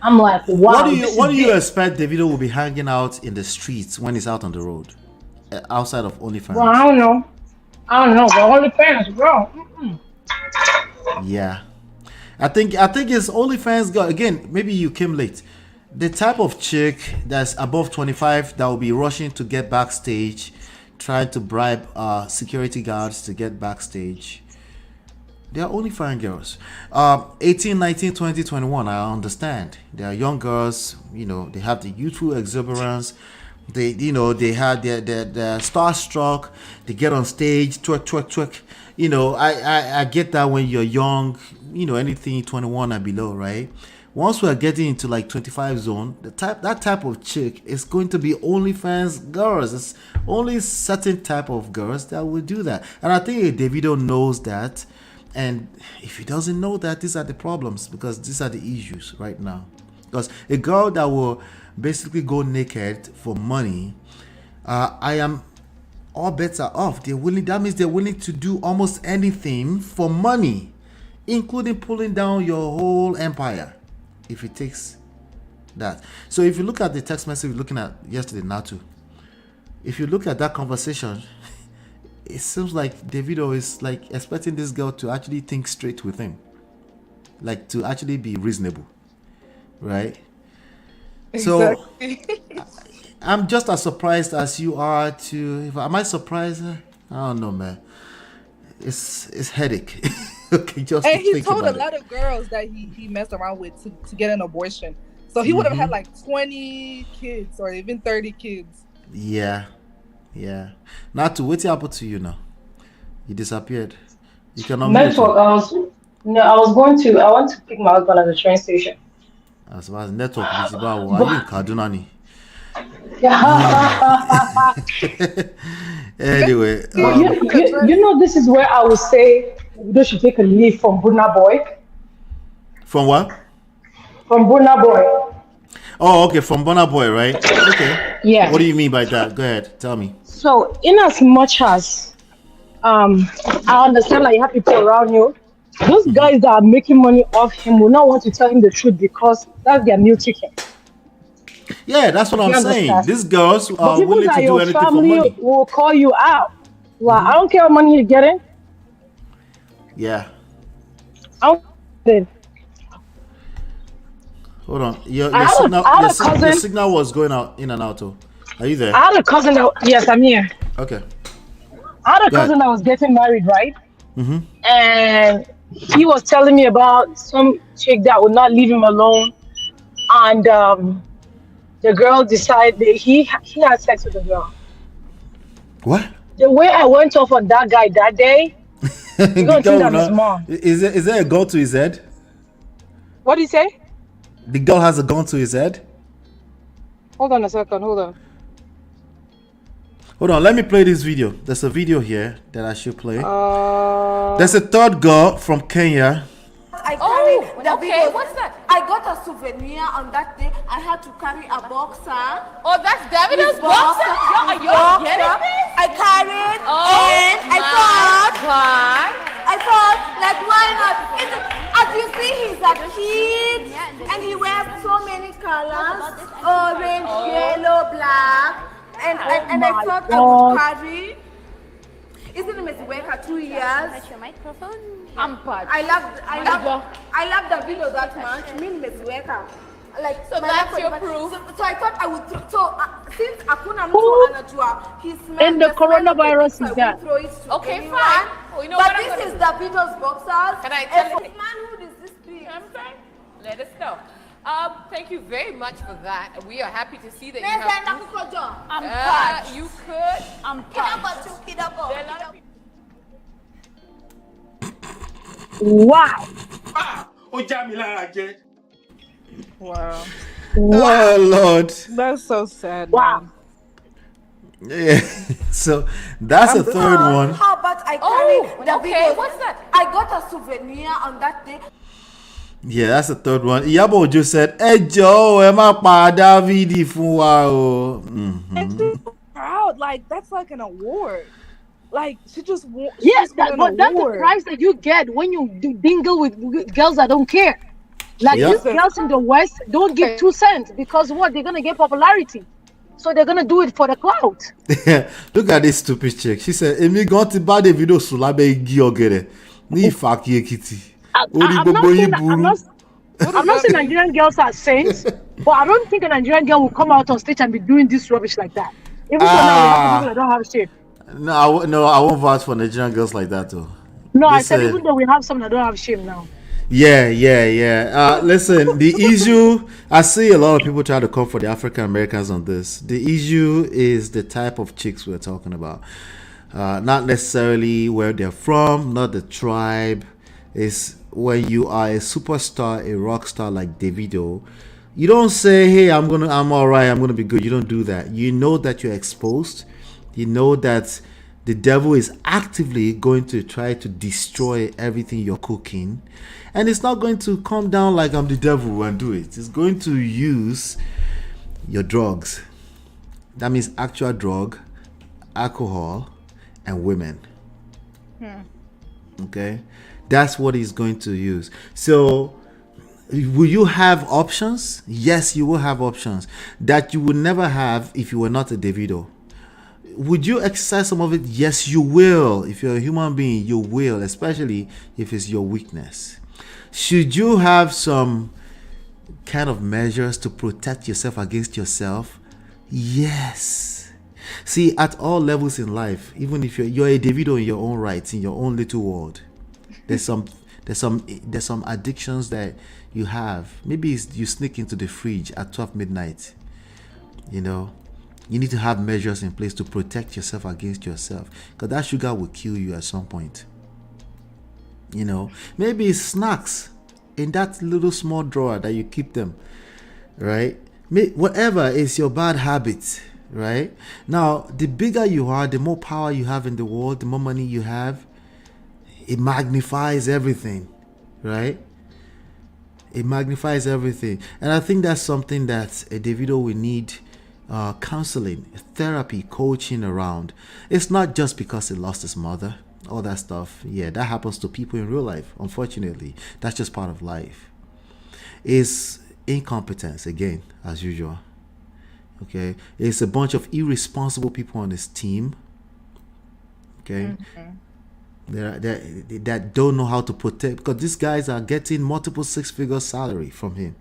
I'm like, wow. What do you expect Davido will be hanging out in the streets when he's out on the road? Outside of OnlyFans? Well, I don't know. But OnlyFans, bro. Mm-mm. Yeah. I think it's OnlyFans girl. Again, maybe you came late. The type of chick that's above 25 that will be rushing to get backstage, trying to bribe security guards to get backstage. They are OnlyFans girls. 18, 19, 20, 21, I understand. They are young girls, they have the youthful exuberance. They have their starstruck. They get on stage, twerk. I get that when you're young, anything 21 and below, right? Once we're getting into like 25 zone, that type of chick is going to be OnlyFans girls. It's only certain type of girls that will do that. And I think Davido knows that. And if he doesn't know that, these are the problems, because these are the issues right now. Because a girl that will basically go naked for money, I am all bets are off. That means they're willing to do almost anything for money, including pulling down your whole empire, if it takes that. So if you look at the text message we were looking at yesterday, Natu, if you look at that conversation, it seems like Davido is like expecting this girl to actually think straight with him, like to actually be reasonable, right? Exactly. So I'm just as surprised as you are. Am I surprised? I don't know, man. It's headache. Okay, just and he think told a about lot of girls that he messed around with to get an abortion. So he would have had like 20 kids or even 30 kids. Yeah. Natu, what happened to you now? You disappeared. You cannot network. I want to pick my husband at the train station. As far as network, are you in Kaduna ni? Anyway, this is where I would say we should take a leaf from Burna Boy. From what? From Burna Boy. Oh, okay, from Burna Boy, right? Okay. Yeah. What do you mean by that? Go ahead, tell me. So, in as much as I understand that you have people around you, those guys that are making money off him will not want to tell him the truth because that's their meal ticket. Yeah, that's what I'm saying. These girls are willing to do anything for money. Your family will call you out. Well, I don't care what money you're getting. Yeah. I don't. Hold on. Your signal was going out in and out. Are you there? I had a cousin that, yes, I'm here. Okay. I had a cousin that was getting married, right? Mm-hmm. And he was telling me about some chick that would not leave him alone. And the girl decided he had sex with the girl. What? The way I went off on that guy that day, you don't think I'm his mom. Is there a gun to his head? What did he say? The girl has a gun to his head? Hold on a second, hold on. Hold on, let me play this video. There's a video here that I should play. There's a third girl from Kenya. I carried okay, what's that? I got a souvenir on that day. I had to carry a boxer. Oh, that's Davido's boxer? Yo, are you getting this? I carried and I thought, like, why not? As you see, he's a kid and he wears so many colors, orange, yellow, black, and I thought I would carry. Isn't it Miss Weka 2 years? Your microphone. I love Davido that much. Me and Miss Weka. Like, so that's your proof. So I thought I would since Akuna Mtu anajua his man. And the coronavirus is there. Okay, fine. Well, you know but this is Davido's boxers. Can I tell you? Manhood is this big. Let us know. Thank you very much for that. We are happy to see that you have. I'm touched. You could. I'm touched. Wow. Wow. Oh Lord. That's so sad. Wow. Man. Yeah. So that's a third one. How about I carried okay, what's that? I got a souvenir on that day. Yeah, that's the third one. Iyabo just said, "Hey Joe, ẹ má pa Davidi fún wa o." And she's so proud. Like, that's like an award. Like, she just won. Yes, that's the prize that you get when you dingle with girls that don't care. Like, these girls in the West don't give 2 cents because what? They're gonna get popularity. So they're gonna do it for the clout. Look at this stupid chick. She said, "Emi gan ti ba Davido sùn lábẹ́ igi ọ̀gẹ̀dẹ̀ ní Ìfàkì Èkìtì." I'm not saying Nigerian girls are saints, but I don't think a Nigerian girl will come out on stage and be doing this rubbish like that. Even though now we have people that don't have shame. No, I won't vouch for Nigerian girls like that though. No, I said even though we have some that don't have shame now. Yeah. Listen, the issue, I see a lot of people try to come for the African Americans on this. The issue is the type of chicks we're talking about. Not necessarily where they're from, not the tribe. It's when you are a superstar, a rock star like Davido, you don't say, "Hey, I'm all right, I'm gonna be good." You don't do that. You know that you're exposed. You know that the devil is actively going to try to destroy everything you're cooking, and it's not going to come down like I'm the devil and do it. It's going to use your drugs. That means actual drug, alcohol, and women. Okay, that's what he's going to use. So will you have options? Yes, you will have options that you would never have if you were not a Davido. Would you exercise some of it? Yes, you will. If you're a human being, you will, especially if it's your weakness. Should you have some kind of measures to protect yourself against yourself? Yes. See, at all levels in life, even if you're a Davido in your own rights, in your own little world, there's some addictions that you have. Maybe you sneak into the fridge at 12 midnight. You know, you need to have measures in place to protect yourself against yourself, because that sugar will kill you at some point. You know, maybe it's snacks in that little small drawer that you keep them, right? Whatever is your bad habit, right? Now, the bigger you are, the more power you have in the world, the more money you have, it magnifies everything, right? It magnifies everything. And I think that's something that a Davido will need counseling, therapy, coaching around. It's not just because he lost his mother, all that stuff. Yeah, that happens to people in real life, unfortunately. That's just part of life. It's incompetence, again, as usual. Okay, it's a bunch of irresponsible people on his team. Okay, that don't know how to protect, because these guys are getting multiple six-figure salary from him,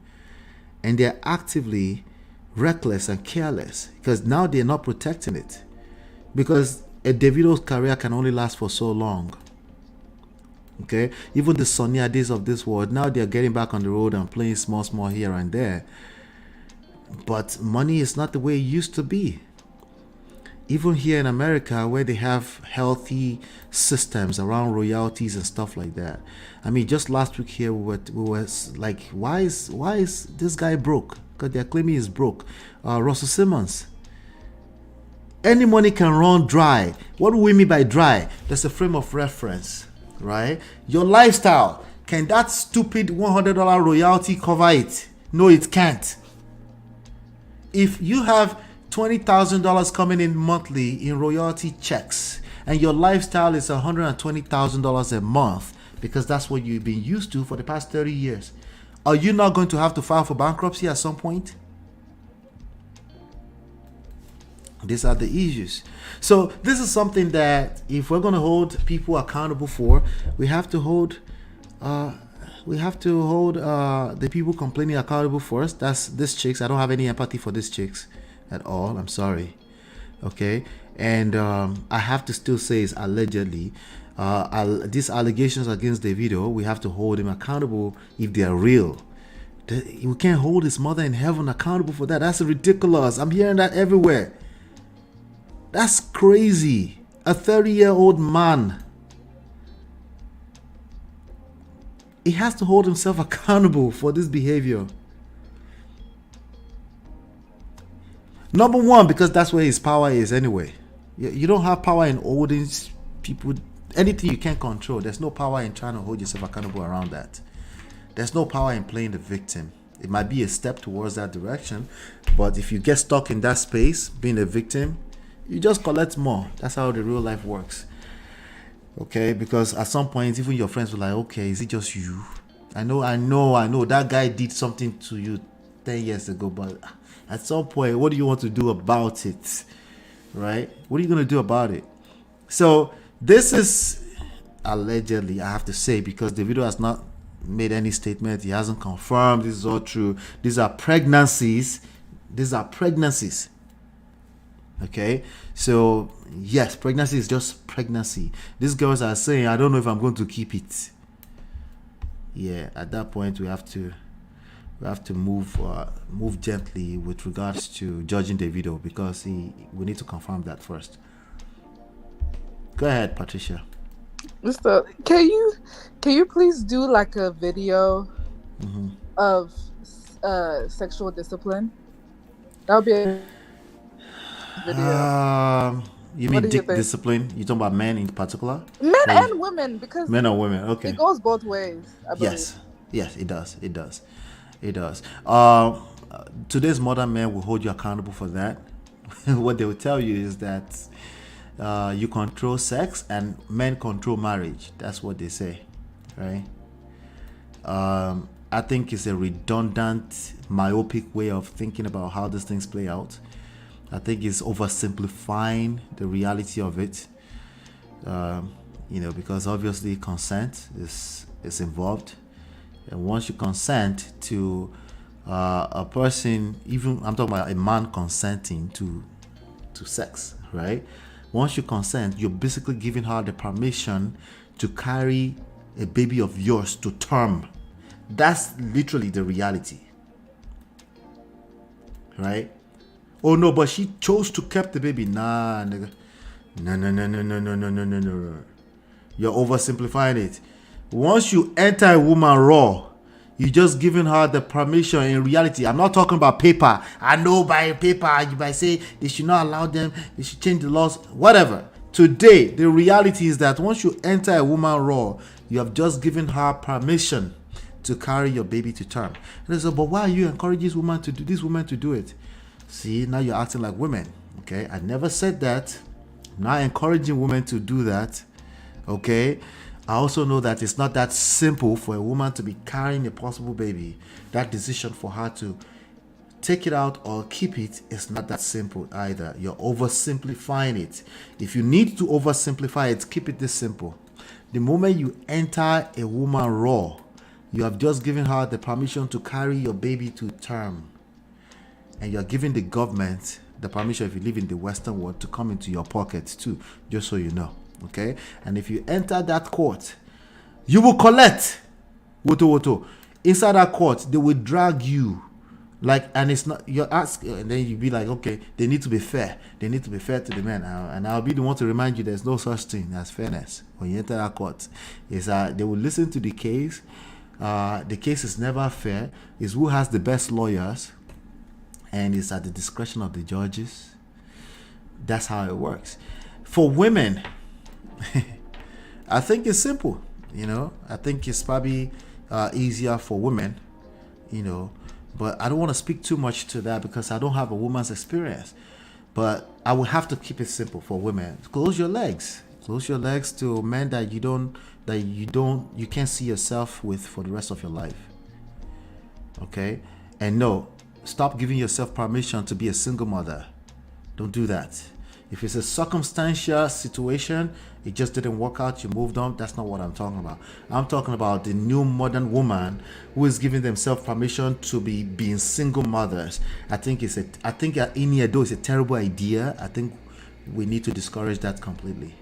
and they're actively reckless and careless because now they're not protecting it, because a Davido's career can only last for so long. Okay, even the Sonia days of this world, now they're getting back on the road and playing small here and there, but money is not the way it used to be. Even here in America, where they have healthy systems around royalties and stuff like that. I mean, just last week here, we were like, why is this guy broke? Because they're claiming he's broke. Russell Simmons. Any money can run dry. What do we mean by dry? There's a frame of reference, right? Your lifestyle, can that stupid $100 royalty cover it? No, it can't. If you have $20,000 coming in monthly in royalty checks and your lifestyle is $120,000 a month, because that's what you've been used to for the past 30 years, are you not going to have to file for bankruptcy at some point? These are the issues. So this is something that if we're going to hold people accountable for, we have to hold the people complaining accountable for us. That's these chicks. I don't have any empathy for these chicks at all. I'm sorry. Okay. And I have to still say it's allegedly. These allegations against Davido, we have to hold him accountable if they are real. We can't hold his mother in heaven accountable for that. That's ridiculous. I'm hearing that everywhere. That's crazy. A 30-year-old man, he has to hold himself accountable for this behavior. Number one, because that's where his power is anyway. You don't have power in holding people, anything you can't control. There's no power in trying to hold yourself accountable around that. There's no power in playing the victim. It might be a step towards that direction, but if you get stuck in that space, being a victim, you just collect more. That's how the real life works. Okay, because at some point, even your friends were like, okay, is it just you? I know, that guy did something to you 10 years ago, but at some point, what do you want to do about it? Right? What are you going to do about it? So this is allegedly, I have to say, because Davido has not made any statement. He hasn't confirmed this is all true. These are pregnancies. Okay, so yes, pregnancy is just pregnancy. These girls are saying, I don't know if I'm going to keep it. Yeah, at that point we have to move gently with regards to judging Davido, because we need to confirm that first. Go ahead, Patricia. Mr. Can you please do like a video of sexual discipline? That would be a video. You mean dick discipline? You talking about men in particular? Men and women, because men or women. Okay. It goes both ways, I believe. Yes, it does. Today's modern men will hold you accountable for that. What they will tell you is that you control sex and men control marriage. That's what they say, right? I think it's a redundant, myopic way of thinking about how these things play out. I think it's oversimplifying the reality of it, because obviously consent is involved. And once you consent to a person, even I'm talking about a man consenting to sex, right? Once you consent, you're basically giving her the permission to carry a baby of yours to term. That's literally the reality, right? Oh no, but she chose to keep the baby. Nah, nigga. No. You're oversimplifying it. Once you enter a woman raw, you're just giving her the permission. In reality, I'm not talking about paper. I know by paper, you might say they should not allow them, they should change the laws, whatever. Today, the reality is that once you enter a woman raw, you have just given her permission to carry your baby to term. And they say, but why are you encouraging this woman to do it? See, now you're acting like women. Okay, I never said that. I'm not encouraging women to do that. Okay, I also know that it's not that simple for a woman to be carrying a possible baby. That decision for her to take it out or keep it is not that simple either. You're oversimplifying it. If you need to oversimplify it, keep it this simple. The moment you enter a woman raw, you have just given her the permission to carry your baby to term. And you're giving the government the permission, if you live in the Western world, to come into your pockets too, just so you know. Okay? And if you enter that court, you will collect. Woto. Inside that court, they will drag you. And it's not, you're asking, and then you'll be like, okay, they need to be fair. They need to be fair to the men. And I'll be the one to remind you there's no such thing as fairness when you enter that court. They will listen to the case. The case is never fair. It's who has the best lawyers. And it's at the discretion of the judges. That's how it works. For women, I think it's simple. I think it's probably easier for women. But I don't want to speak too much to that because I don't have a woman's experience. But I would have to keep it simple for women. Close your legs. Close your legs to men that you can't see yourself with for the rest of your life. Okay? And no, stop giving yourself permission to be a single mother. Don't do that. If it's a circumstantial situation, it just didn't work out, you moved on, that's not what I'm talking about. I'm talking about the new modern woman who is giving themselves permission to be being single mothers. I think Iniedo is a terrible idea. I think we need to discourage that completely.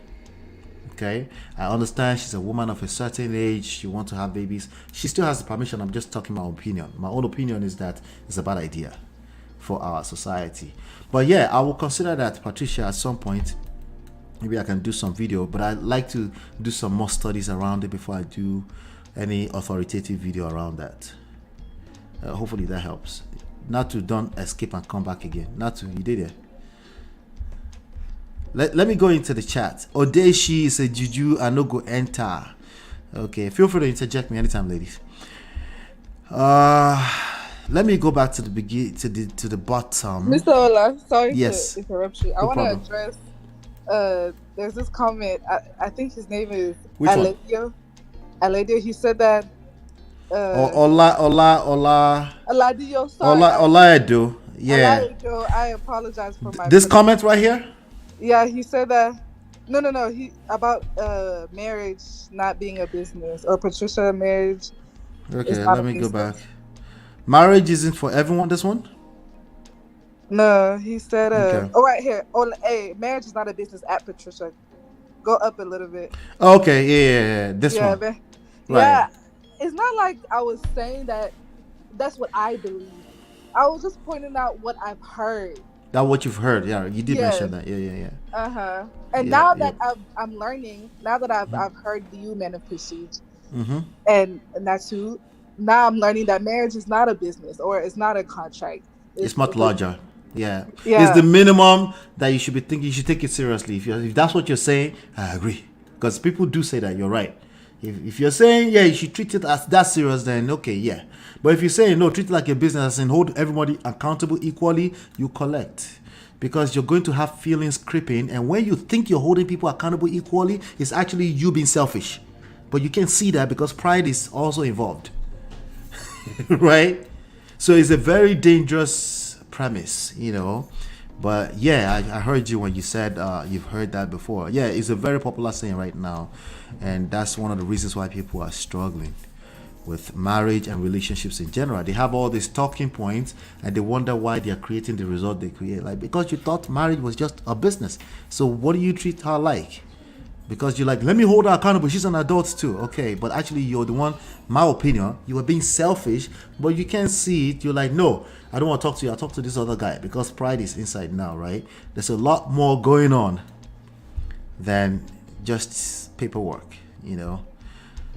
Okay? I understand she's a woman of a certain age, she wants to have babies. She still has the permission. I'm just talking my opinion. My own opinion is that it's a bad idea for our society. But yeah, I will consider that, Patricia, at some point. Maybe I can do some video, but I'd like to do some more studies around it before I do any authoritative video around that. Hopefully that helps. Not to don't escape and come back again. Not to, you did it. Let me go into the chat. Odeshi is a juju, I no go enter. Okay, feel free to interject me anytime, ladies. Let me go back to the beginning, to the bottom. Mr. Ola, sorry yes. to interrupt you. I want to address. There's this comment. I think his name is Aladio. Aladio. He said that. Oladio. Sorry. Oladio. Yeah. Oladio, I apologize for my. This comment right here. Yeah, he said that. No. He about marriage not being a business, or Patricia marriage. Okay, let me go back. Marriage isn't for everyone. This one. No, he said. Okay. Oh, right here. Oh, hey, marriage is not a business at Patricia. Go up a little bit. Okay, yeah. This one. Man. Right. Yeah, it's not like I was saying that. That's what I believe. I was just pointing out what I've heard. That's what you've heard. Yeah, you did mention that. Yeah. And now that I'm learning, now that I've heard you men of Prestige, and that's who. Now I'm learning that marriage is not a business, or it's not a contract. It's much larger. Yeah. It's the minimum that you should be thinking. You should take it seriously. If that's what you're saying, I agree. Because people do say that. You're right. If you're saying, yeah, you should treat it as that serious, then okay, yeah. But if you're saying, no, treat it like a business and hold everybody accountable equally, you collect. Because you're going to have feelings creeping. And when you think you're holding people accountable equally, it's actually you being selfish. But you can't see that because pride is also involved. Right? So it's a very dangerous premise, But yeah, I heard you when you said you've heard that before. Yeah, it's a very popular saying right now. And that's one of the reasons why people are struggling with marriage and relationships in general. They have all these talking points and they wonder why they are creating the result they create. Like, because you thought marriage was just a business. So what do you treat her like? Because you're like, let me hold her accountable. She's an adult too. Okay, but actually you're the one, my opinion, you are being selfish, but you can't see it. You're like, no, I don't want to talk to you. I'll talk to this other guy because pride is inside now, right? There's a lot more going on than just paperwork,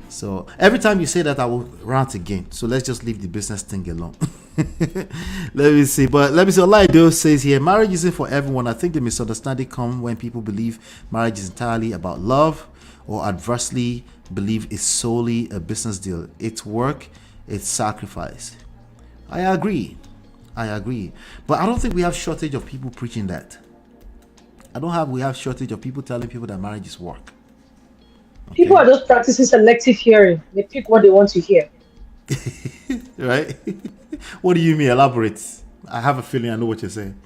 So every time you say that, I will rant again. So let's just leave the business thing alone. Let me see. Olaido says here, marriage isn't for everyone. I think the misunderstanding comes when people believe marriage is entirely about love, or adversely believe it's solely a business deal. It's work, it's sacrifice. I agree. But I don't think we have shortage of people preaching that. We have shortage of people telling people that marriage is work. Okay. People are just practicing selective hearing. They pick what they want to hear. Right? What do you mean? Elaborate. I have a feeling I know what you're saying.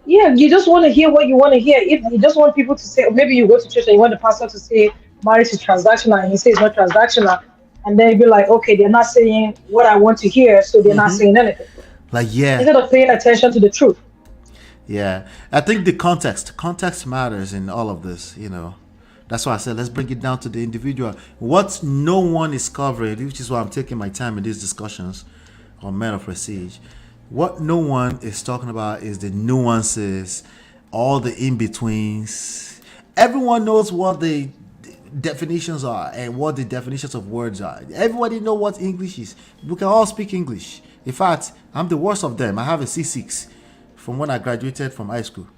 Yeah, you just want to hear what you want to hear. If you just want people to say, or maybe you go to church and you want the pastor to say marriage is transactional, and he says it's not transactional, and then you be like, okay, they're not saying what I want to hear, so they're not saying anything. Like, yeah. Instead of paying attention to the truth. Yeah, I think the context matters in all of this, That's why I said let's bring it down to the individual. What no one is covering, which is why I'm taking my time in these discussions on Men of Prestige. What no one is talking about is the nuances, all the in-betweens. Everyone knows what the definitions are and what the definitions of words are. Everybody knows what English is. We can all speak English. In fact, I'm the worst of them. I have a C6 from when I graduated from high school.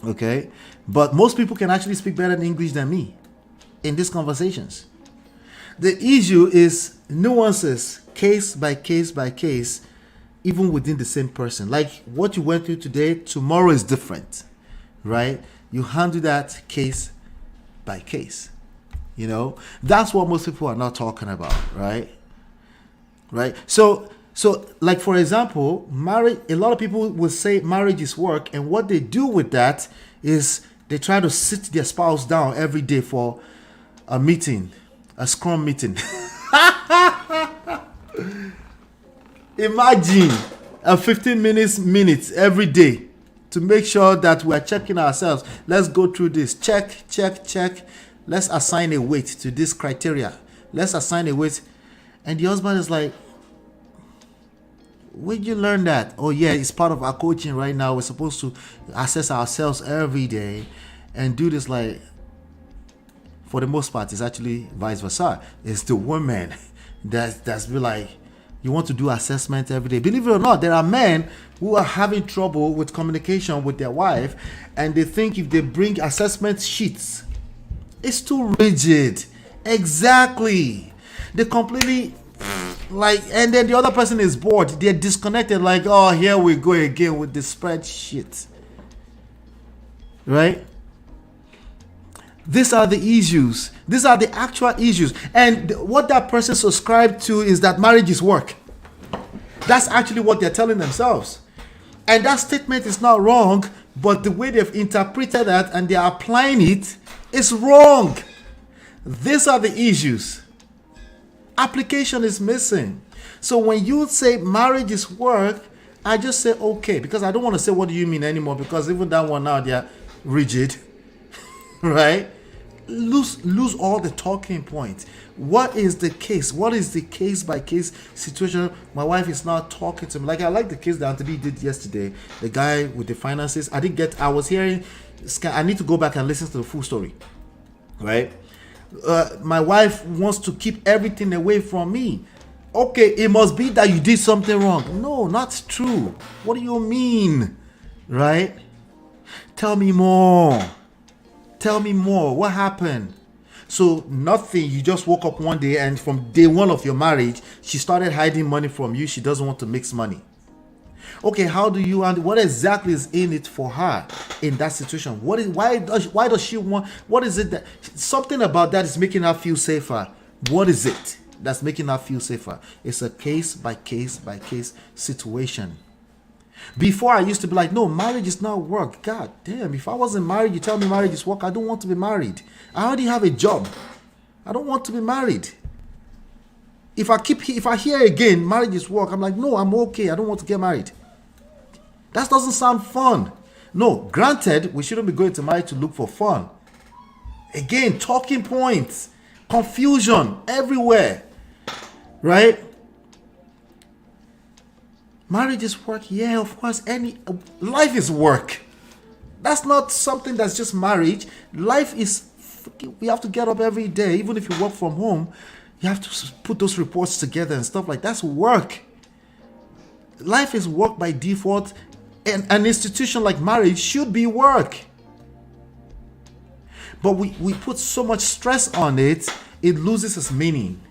Okay, but most people can actually speak better in English than me in these conversations. The issue is nuances, case by case by case, even within the same person. Like what you went through today, tomorrow is different, right? You handle that case by case. You know, that's what most people are not talking about, right? Right. So like for example, marriage. A lot of people will say marriage is work, and what they do with that is they try to sit their spouse down every day for a meeting, a scrum meeting. Imagine a 15 minutes every day to make sure that we are checking ourselves. Let's go through this. Check. Let's assign a weight to this criteria. Let's assign a weight. And the husband is like, where'd you learn that? Oh yeah, it's part of our coaching right now. We're supposed to assess ourselves every day and do this. Like, for the most part, it's actually vice versa. It's the woman that's be like, you want to do assessment every day. Believe it or not, there are men who are having trouble with communication with their wife, and they think if they bring assessment sheets, it's too rigid. Exactly. They completely like, and then the other person is bored. They're disconnected. Like, oh, here we go again with the spreadsheet. Right? These are the issues. These are the actual issues. And what that person subscribed to is that marriage is work. That's actually what they're telling themselves. And that statement is not wrong, but the way they've interpreted that and they're applying it is wrong. These are the issues. Application is missing. So when you say marriage is work, I just say okay, because I don't want to say what do you mean anymore, because even that one now they're rigid. Right? Lose all the talking points. What is the case? What is the case by case situation? My wife is not talking to me. Like I like the case that Anthony did yesterday. The guy with the finances. I was hearing. I need to go back and listen to the full story. Right? My wife wants to keep everything away from me. Okay, it must be that you did something wrong. No, not true. What do you mean? Right? Tell me more. Tell me more. What happened? So nothing. You just woke up one day and from day one of your marriage, she started hiding money from you. She doesn't want to mix money. Okay, how do you, and what exactly is in it for her in that situation? Why does she want, what is it that, something about that is making her feel safer? What is it that's making her feel safer? It's a case by case by case situation. Before I used to be like, no, marriage is not work. God damn, if I wasn't married, you tell me marriage is work. I don't want to be married. I already have a job. I don't want to be married. If I hear again, marriage is work, I'm like, no, I'm okay. I don't want to get married. That doesn't sound fun. No, granted, we shouldn't be going to marriage to look for fun. Again, talking points, confusion everywhere, right? Marriage is work. Yeah, of course. Life is work. That's not something that's just marriage. Life is, we have to get up every day. Even if you work from home, you have to put those reports together and stuff like that. That's work. Life is work by default. And an institution like marriage should be work. But we put so much stress on it, it loses its meaning.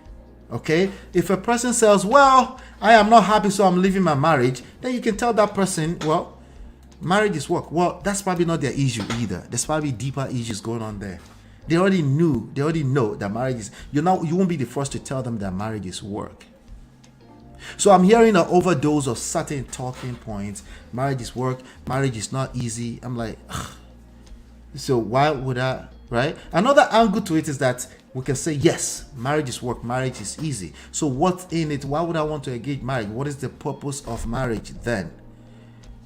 Okay? If a person says, well, I am not happy, so I'm leaving my marriage, then you can tell that person, well, marriage is work. Well, that's probably not their issue either. There's probably deeper issues going on there. They already know that marriage is, you won't be the first to tell them that marriage is work. So I'm hearing an overdose of certain talking points. Marriage is work. Marriage is not easy. I'm like, ugh. So why would I, right? Another angle to it is that we can say, yes, marriage is work. Marriage is easy. So what's in it? Why would I want to engage marriage? What is the purpose of marriage then?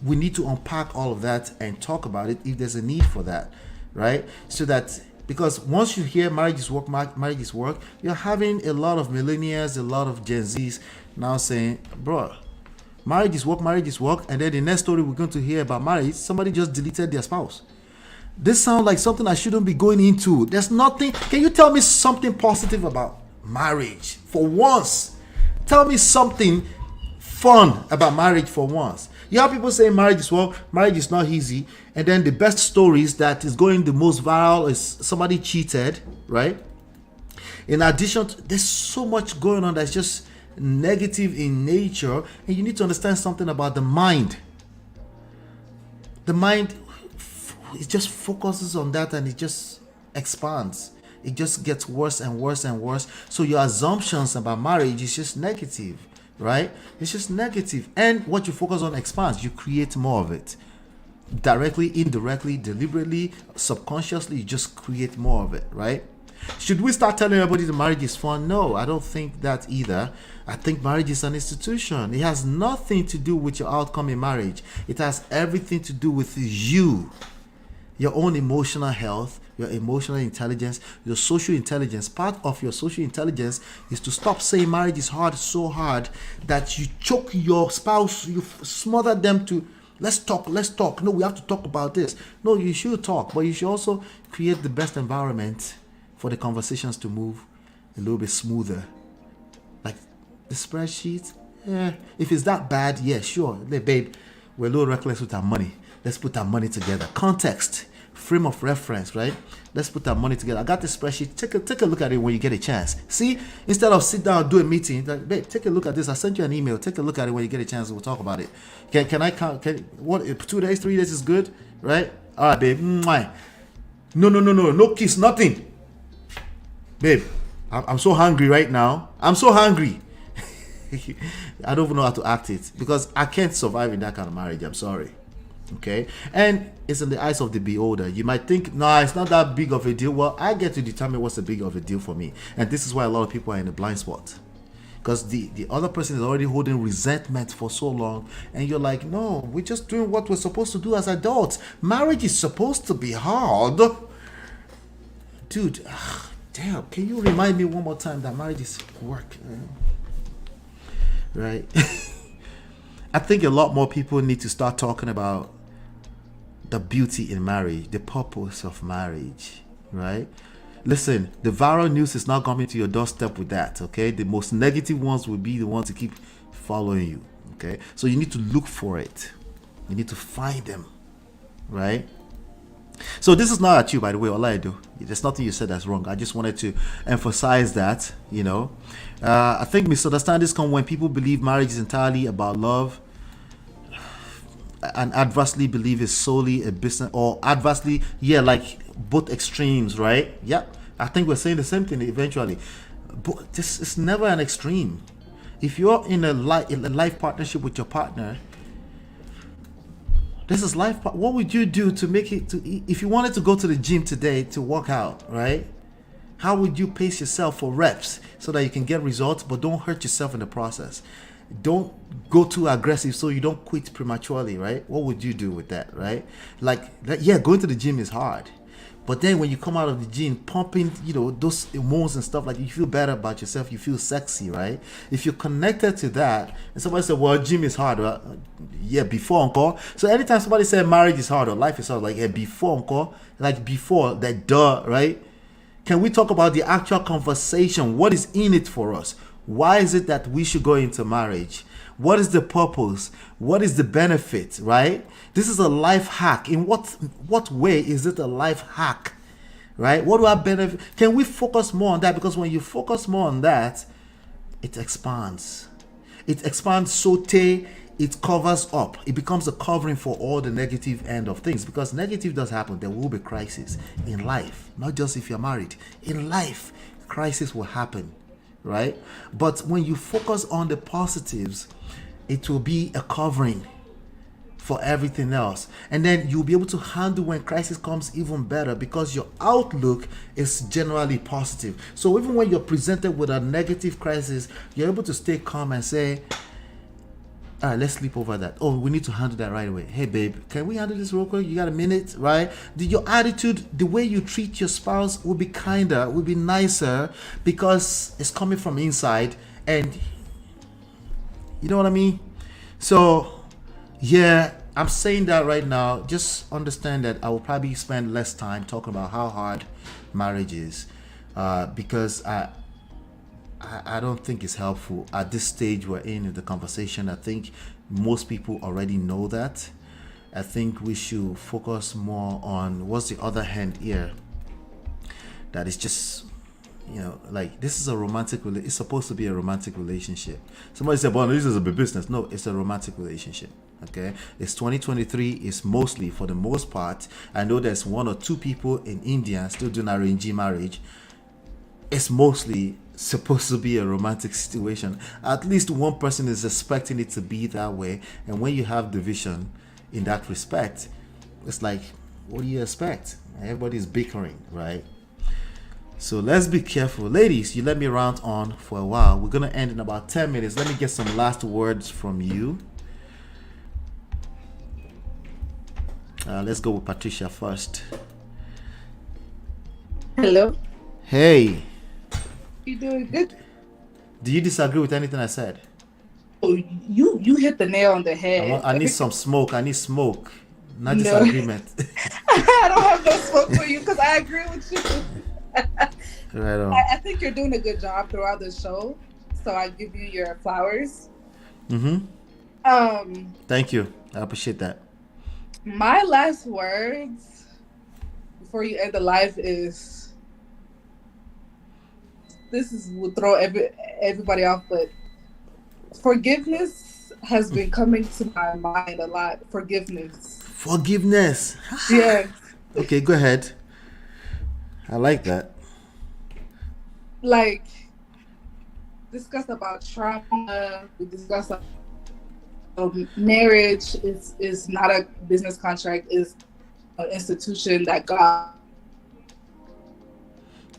We need to unpack all of that and talk about it if there's a need for that, right? So that, because once you hear marriage is work, marriage is work, you're having a lot of millennials, a lot of Gen Zs now saying, bro, marriage is work, and then the next story we're going to hear about marriage, somebody just deleted their spouse. This sounds like something I shouldn't be going into. There's nothing. Can you tell me something positive about marriage for once? Tell me something fun about marriage for once. You have people saying marriage is not easy, and then the best stories that is going the most viral is somebody cheated, right? In addition, there's so much going on that's just negative in nature, and you need to understand something about the mind. The mind, it just focuses on that, and it just expands. It just gets worse and worse and worse. So your assumptions about marriage is just negative, right? It's just negative. And what you focus on expands. You create more of it. Directly, indirectly, deliberately, subconsciously, you just create more of it, right? Should we start telling everybody the marriage is fun? No, I don't think that either. I think marriage is an institution. It has nothing to do with your outcome in marriage. It has everything to do with you, your own emotional health, your emotional intelligence, your social intelligence. Part of your social intelligence is to stop saying marriage is hard, so hard that you choke your spouse, you smother them to let's talk. No, we have to talk about this. No, you should talk, but you should also create the best environment for the conversations to move a little bit smoother. Like the spreadsheet, if it's that bad, yeah, sure. Hey, babe, we're a little reckless with our money. Let's put our money together. Context, frame of reference, right? Let's put our money together. I got this spreadsheet. Take a look at it when you get a chance. See, instead of sit down and do a meeting, like, babe, take a look at this. I sent you an email. Take a look at it when you get a chance. We'll talk about it. Can I count? What? 2 days, 3 days is good, right? All right, babe. No kiss, nothing. Babe, I'm so hungry right now. I'm so hungry. I don't even know how to act it because I can't survive in that kind of marriage. I'm sorry. Okay, and it's in the eyes of the beholder. You might think, no, it's not that big of a deal. Well, I get to determine what's a big of a deal for me, and this is why a lot of people are in a blind spot, because the other person is already holding resentment for so long, and you're like, no, we're just doing what we're supposed to do as adults. Marriage is supposed to be hard, dude. Damn, can you remind me one more time that marriage is work, right? I think a lot more people need to start talking about the beauty in marriage, the purpose of marriage, right? Listen, the viral news is not coming to your doorstep with that, okay? The most negative ones will be the ones to keep following you, okay? So you need to look for it. You need to find them, right? So this is not at you, by the way, all I do. There's nothing you said that's wrong. I just wanted to emphasize that, you know. I think misunderstandings come when people believe marriage is entirely about love and adversely believe it's solely a business, or adversely, like both extremes, right? Yeah, I think we're saying the same thing eventually. But this is never an extreme. If you're in a life partnership with your partner, this is life. What would you do to make it if you wanted to go to the gym today to work out, right? How would you pace yourself for reps so that you can get results, but don't hurt yourself in the process? Don't go too aggressive so you don't quit prematurely, right? What would you do with that, right? Going to the gym is hard. But then when you come out of the gym pumping, those hormones and stuff, like you feel better about yourself, you feel sexy, right? If you're connected to that, and somebody said, well, gym is hard. Well, yeah, before encore. So anytime somebody said marriage is hard or life is hard, like, yeah, before encore, like before that, duh, right? Can we talk about the actual conversation? What is in it for us? Why is it that we should go into marriage? What is the purpose? What is the benefit, right? This is a life hack. In what way is it a life hack, right? What do I benefit? Can we focus more on that? Because when you focus more on that, it expands. It expands, it covers up. It becomes a covering for all the negative end of things. Because negative does happen. There will be crisis in life. Not just if you're married. In life, crisis will happen, right? But when you focus on the positives, it will be a covering for everything else, and then you'll be able to handle when crisis comes even better because your outlook is generally positive. So even when you're presented with a negative crisis, you're able to stay calm and say, all right, let's sleep over that. Oh, we need to handle that right away. Hey babe, can we handle this real quick? You got a minute, right? Your attitude, the way you treat your spouse will be kinder, will be nicer, because it's coming from inside, and you know what I mean? So yeah, I'm saying that right now. Just understand that I will probably spend less time talking about how hard marriage is, because I I don't think it's helpful at this stage we're in the conversation. I think most people already know that. I think we should focus more on what's the other hand here. That is just, like, this is a it's supposed to be a romantic relationship. Somebody said, well, this is a big business. No, it's a romantic relationship. Okay, it's 2023. It's mostly, for the most part, I know there's one or two people in India still doing arranged marriage. It's mostly supposed to be a romantic situation. At least one person is expecting it to be that way. And when you have division in that respect, it's like, what do you expect? Everybody's bickering, right? So let's be careful. Ladies, you let me rant on for a while. We're going to end in about 10 minutes. Let me get some last words from you. Let's go with Patricia first. Hello. Hey. You doing good? Do you disagree with anything I said? Oh, you hit the nail on the head. I need some smoke. I need smoke. Not disagreement. I don't have no smoke for you because I agree with you. Right on. I think you're doing a good job throughout the show, so I give you your flowers. Thank you. I appreciate that. My last words before you end the live is, will throw everybody off, but forgiveness has been coming to my mind a lot. Forgiveness. Yeah. Okay, go ahead. I like that. Like, discuss about trauma. We discuss about marriage is not a business contract. Is an institution that God.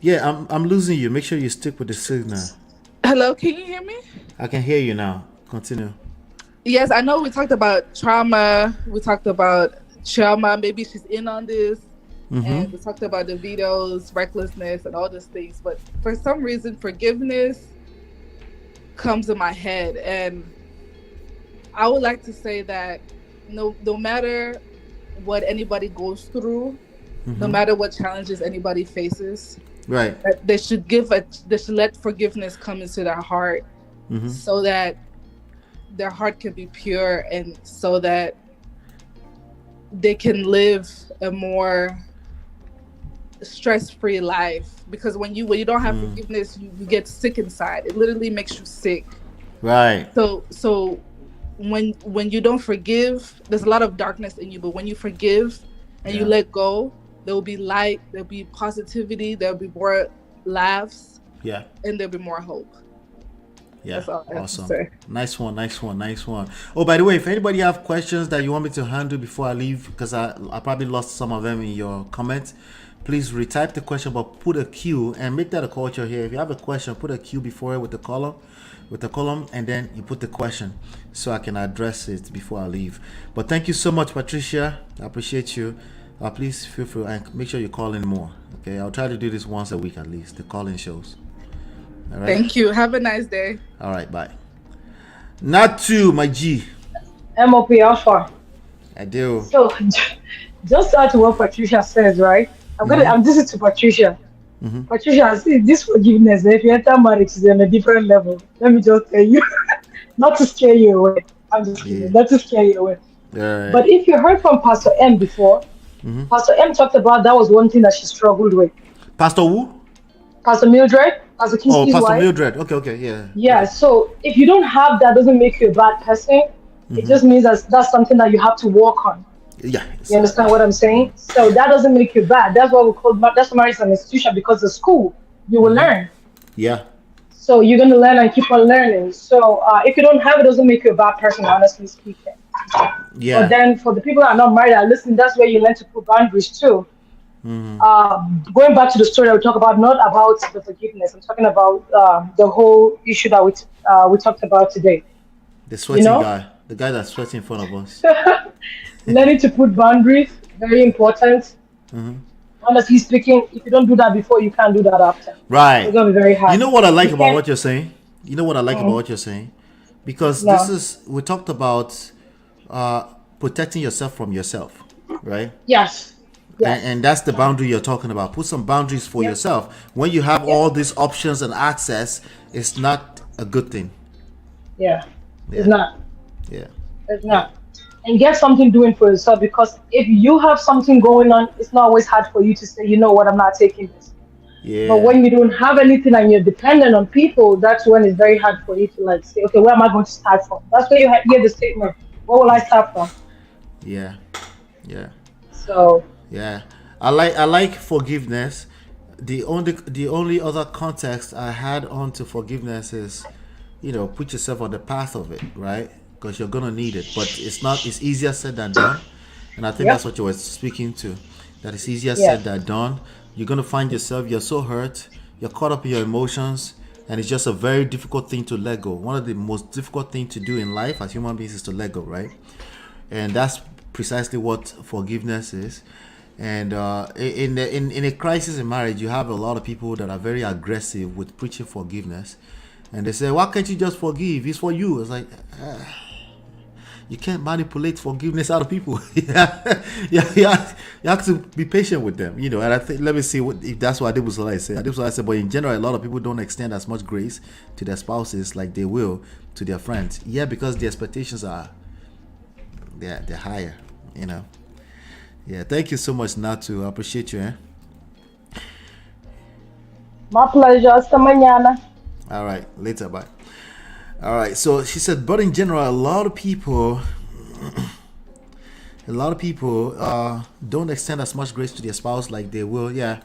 Yeah, I'm losing you. Make sure you stick with the signal. Hello, can you hear me? I can hear you now. Continue. Yes, I know we talked about trauma. We talked about trauma. Maybe she's in on this. And we talked about Davido's recklessness and all these things. But for some reason, forgiveness comes in my head. And I would like to say that no matter what anybody goes through, no matter what challenges anybody faces, right, they should let forgiveness come into their heart, so that their heart can be pure, and so that they can live a more stress-free life. Because when you don't have forgiveness, you get sick inside. It literally makes you sick. Right. So when you don't forgive, there's a lot of darkness in you. But when you forgive and you let go, there will be light, there'll be positivity, there'll be more laughs, and there'll be more hope. Yeah, that's all I have awesome. to say. Nice one. Oh, by the way, if anybody have questions that you want me to handle before I leave, because I probably lost some of them in your comments, please retype the question, but put a Q and make that a culture here. If you have a question, put a Q before it with the column, and then you put the question so I can address it before I leave. But thank you so much, Patricia. I appreciate you. Please feel free and make sure you call in more. Okay, I'll try to do this once a week at least, the call-in shows. All right. Thank you. Have a nice day. All right, bye. Not to my G. MOP Alpha. I do. So, just to add to what Patricia says, right? I'm this is to Patricia. Patricia, see, this forgiveness, if you enter marriage, is on a different level. Let me just tell you, not to scare you away. I'm just kidding, not to scare you away. Right. But if you heard from Pastor M before, Pastor M talked about that was one thing that she struggled with. Pastor who? Pastor Mildred, Pastor Kingsley's Pastor wife. Mildred. Okay, yeah. Yeah, so if you don't have that, doesn't make you a bad person. It just means that's something that you have to work on. Yeah. You understand what I'm saying? So that doesn't make you bad. That's what we call that's marriage an institution, because the school you will learn. Yeah. So you're gonna learn and keep on learning. So if you don't have it, doesn't make you a bad person, honestly speaking. Yeah. But then for the people that are not married that listen, that's where you learn to put boundaries too. Going back to the story that we talk about, not about the forgiveness. I'm talking about the whole issue that we talked about today. The sweating guy, the guy that's sweating in front of us. Learning to put boundaries, very important. Honestly speaking, if you don't do that before, you can't do that after. Right. It's gonna be very hard. You know what I like about what you're saying? Because we talked about protecting yourself from yourself, right? Yes. And that's the boundary you're talking about. Put some boundaries for yourself. When you have all these options and access, it's not a good thing. Yeah. Yeah. It's not. Yeah. It's not. And get something doing for yourself, because if you have something going on, it's not always hard for you to say, you know what, I'm not taking this. But Yeah. when you don't have anything and you're dependent on people, that's when it's very hard for you to like say, okay, where am I going to start from? That's where you hear the statement, where will I start from? Yeah. Yeah. So Yeah. I like forgiveness. The only other context I had onto forgiveness is, put yourself on the path of it, right? Because you're gonna need it. But it's easier said than done. And I think that's yep, what you were speaking to. That it's easier yeah, said than done. You're gonna find yourself, you're so hurt, you're caught up in your emotions, and it's just a very difficult thing to let go. One of the most difficult things to do in life as human beings is to let go, right? And that's precisely what forgiveness is. And in a crisis in marriage, you have a lot of people that are very aggressive with preaching forgiveness, and they say, "Why can't you just forgive? It's for you." It's like, you can't manipulate forgiveness out of people. Yeah, you have to be patient with them, And I think, let me see if that's what Adebusola said. Adebusola said, but in general, a lot of people don't extend as much grace to their spouses like they will to their friends. Yeah, because the expectations are they're higher, Yeah, thank you so much, Natu. I appreciate you. my pleasure. Hasta mañana. All right, later, bye. All right, so she said, but in general, a lot of people don't extend as much grace to their spouse like they will, yeah,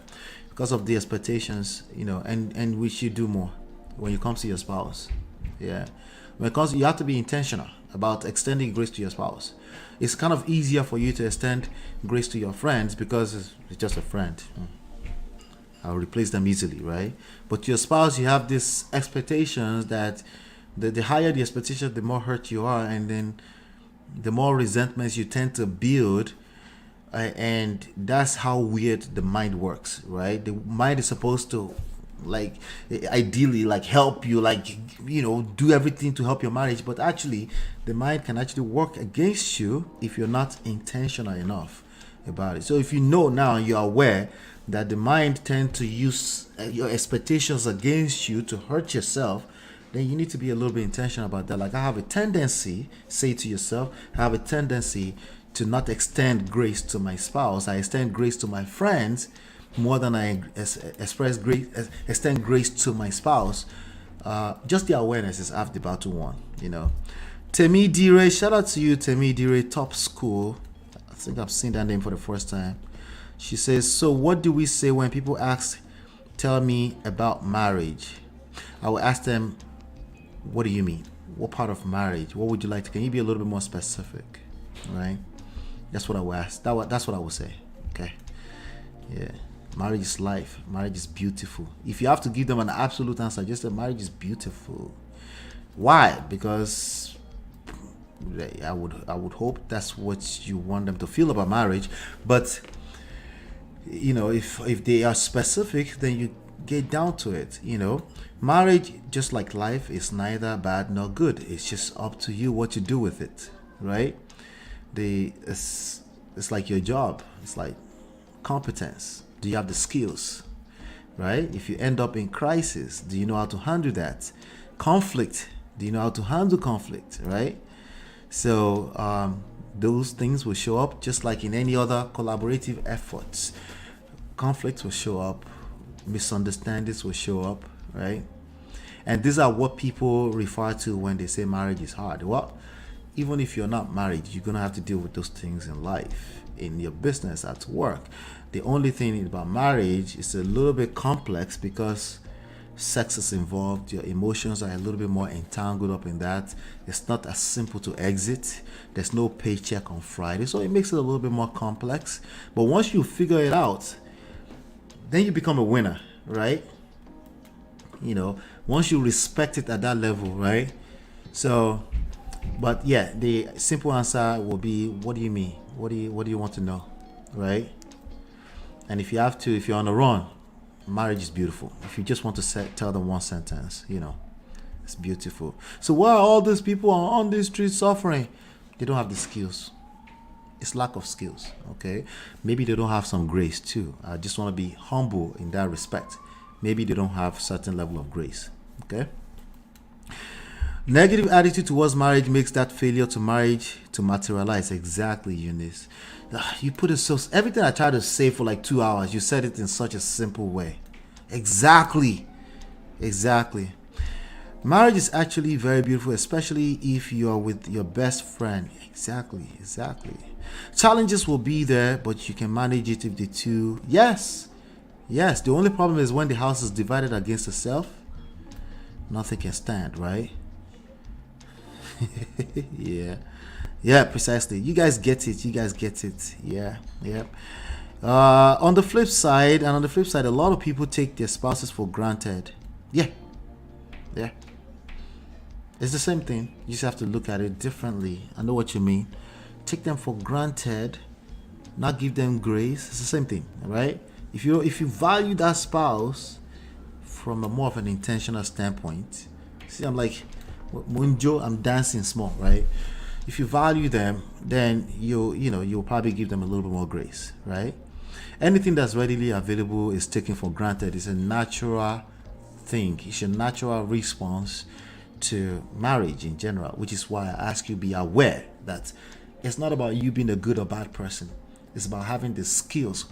because of the expectations, and we should do more when it comes to your spouse. Yeah, when it comes, you have to be intentional about extending grace to your spouse. It's kind of easier for you to extend grace to your friends because it's just a friend. I'll replace them easily, right? But your spouse, you have these expectations that the higher the expectation, the more hurt you are, and then the more resentments you tend to build. And that's how weird the mind works, right? The mind is supposed to, like, ideally, like, help you, like, do everything to help your marriage, but actually the mind can actually work against you if you're not intentional enough about it. So if you know now, you're aware that the mind tends to use your expectations against you to hurt yourself, then you need to be a little bit intentional about that. Like, I have a tendency, say to yourself, I have a tendency to not extend grace to my spouse. I extend grace to my friends more than I extend grace to my spouse. Just the awareness is half the battle won, Temi Dire, shout out to you, Temi Dire, Top School. I think I've seen that name for the first time. She says, so what do we say when people ask, tell me about marriage? I will ask them, what do you mean? What part of marriage? What would you like to? Can you be a little bit more specific? Right? That's what I will ask. That's what I will say. Okay. Yeah. Marriage is life. Marriage is beautiful. If you have to give them an absolute answer, just say marriage is beautiful. Why? Because I would hope that's what you want them to feel about marriage. But if they are specific, then you get down to it. Marriage, just like life, is neither bad nor good. It's just up to you what you do with it, right? It's like your job. It's like competence. Do you have the skills, right? If you end up in crisis, do you know how to handle that? Conflict, do you know how to handle conflict, right? So those things will show up just like in any other collaborative efforts. Conflicts will show up, misunderstandings will show up, right? And these are what people refer to when they say marriage is hard. Well, even if you're not married, you're gonna have to deal with those things in life, in your business, at work. The only thing about marriage is a little bit complex because sex is involved, your emotions are a little bit more entangled up in that. It's not as simple to exit. There's no paycheck on Friday, so it makes it a little bit more complex. But once you figure it out, then you become a winner, right? Once you respect it at that level, right? So, but yeah, the simple answer will be, what do you mean? What do you want to know, right? And if you're on the run, marriage is beautiful. If you just want to tell them one sentence, it's beautiful. So why are all these people on these streets suffering? They don't have the skills. It's lack of skills, okay? Maybe they don't have some grace too. I just want to be humble in that respect. Maybe they don't have certain level of grace, okay? Negative attitude towards marriage makes that failure to marriage to materialize. Exactly, Eunice. You put it so. Everything I tried to say for like 2 hours, you said it in such a simple way. Exactly. Marriage is actually very beautiful, especially if you are with your best friend. Exactly. Challenges will be there, but you can manage it if the two. Yes. The only problem is when the house is divided against itself, nothing can stand, right? Yeah, precisely. You guys get it. Yeah. On the flip side, a lot of people take their spouses for granted. Yeah. It's the same thing. You just have to look at it differently. I know what you mean. Take them for granted, not give them grace. It's the same thing, right? If you value that spouse from a more of an intentional standpoint, see, I'm like, Munjo, I'm dancing small, right? If you value them, then you'll probably give them a little bit more grace, right? Anything that's readily available is taken for granted. It's a natural thing. It's a natural response to marriage in general, which is why I ask you be aware that it's not about you being a good or bad person. It's about having the skills,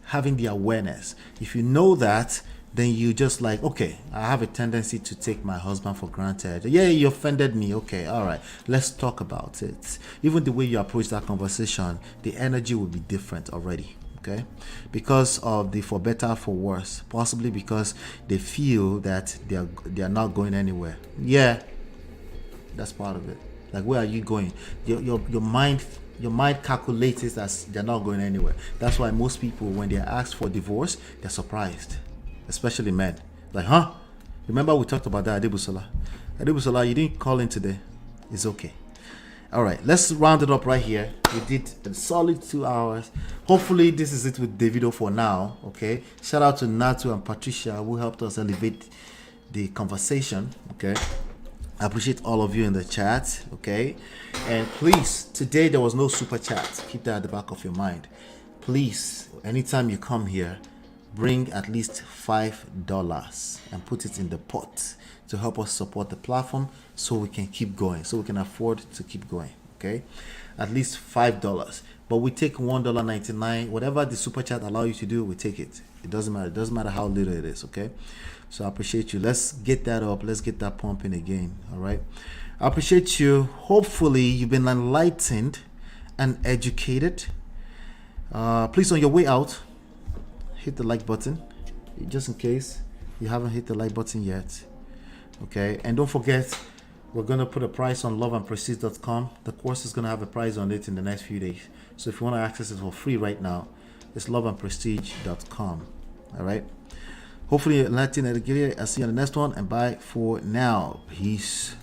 having the awareness. If you know that, then you just like, okay, I have a tendency to take my husband for granted. Yeah, you offended me. Okay, all right, let's talk about it. Even the way you approach that conversation, the energy will be different already. Okay, because of the for better for worse, possibly because they feel that they are not going anywhere. Yeah, that's part of it. Like, where are you going? Your mind calculates it as they're not going anywhere. That's why most people, when they're asked for divorce, they're surprised, especially men. Like, huh? Remember we talked about that, Adebusola, you didn't call in today. It's okay. All right, let's round it up right here. We did a solid 2 hours. Hopefully this is it with Davido for now. Okay, shout out to Natu and Patricia who helped us elevate the conversation. Okay, I appreciate all of you in the chat. Okay, and please, today there was no super chat. Keep that at the back of your mind. Please, anytime you come here, bring at least $5 and put it in the pot to help us support the platform so we can keep going, so we can afford to keep going. Okay, at least $5. But we take $1.99, whatever the super chat allow you to do, we take it. It doesn't matter how little it is. Okay, so I appreciate you. Let's get that up, let's get that pumping again. All right, I appreciate you. Hopefully you've been enlightened and educated. Please, on your way out, hit the like button, just in case you haven't hit the like button yet. Okay, and don't forget, we're gonna put a price on loveandprestige.com. The course is gonna have a price on it in the next few days. So if you want to access it for free right now, it's loveandprestige.com. All right. Hopefully, Latin educated. I'll see you on the next one, and bye for now. Peace.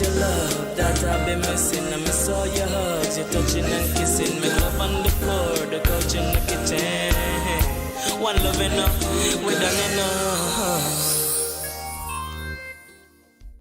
Your love that I've been missing. I miss all your hugs, your touching and kissing. Make love on the floor, the couch in the kitchen. One love enough, we done enough.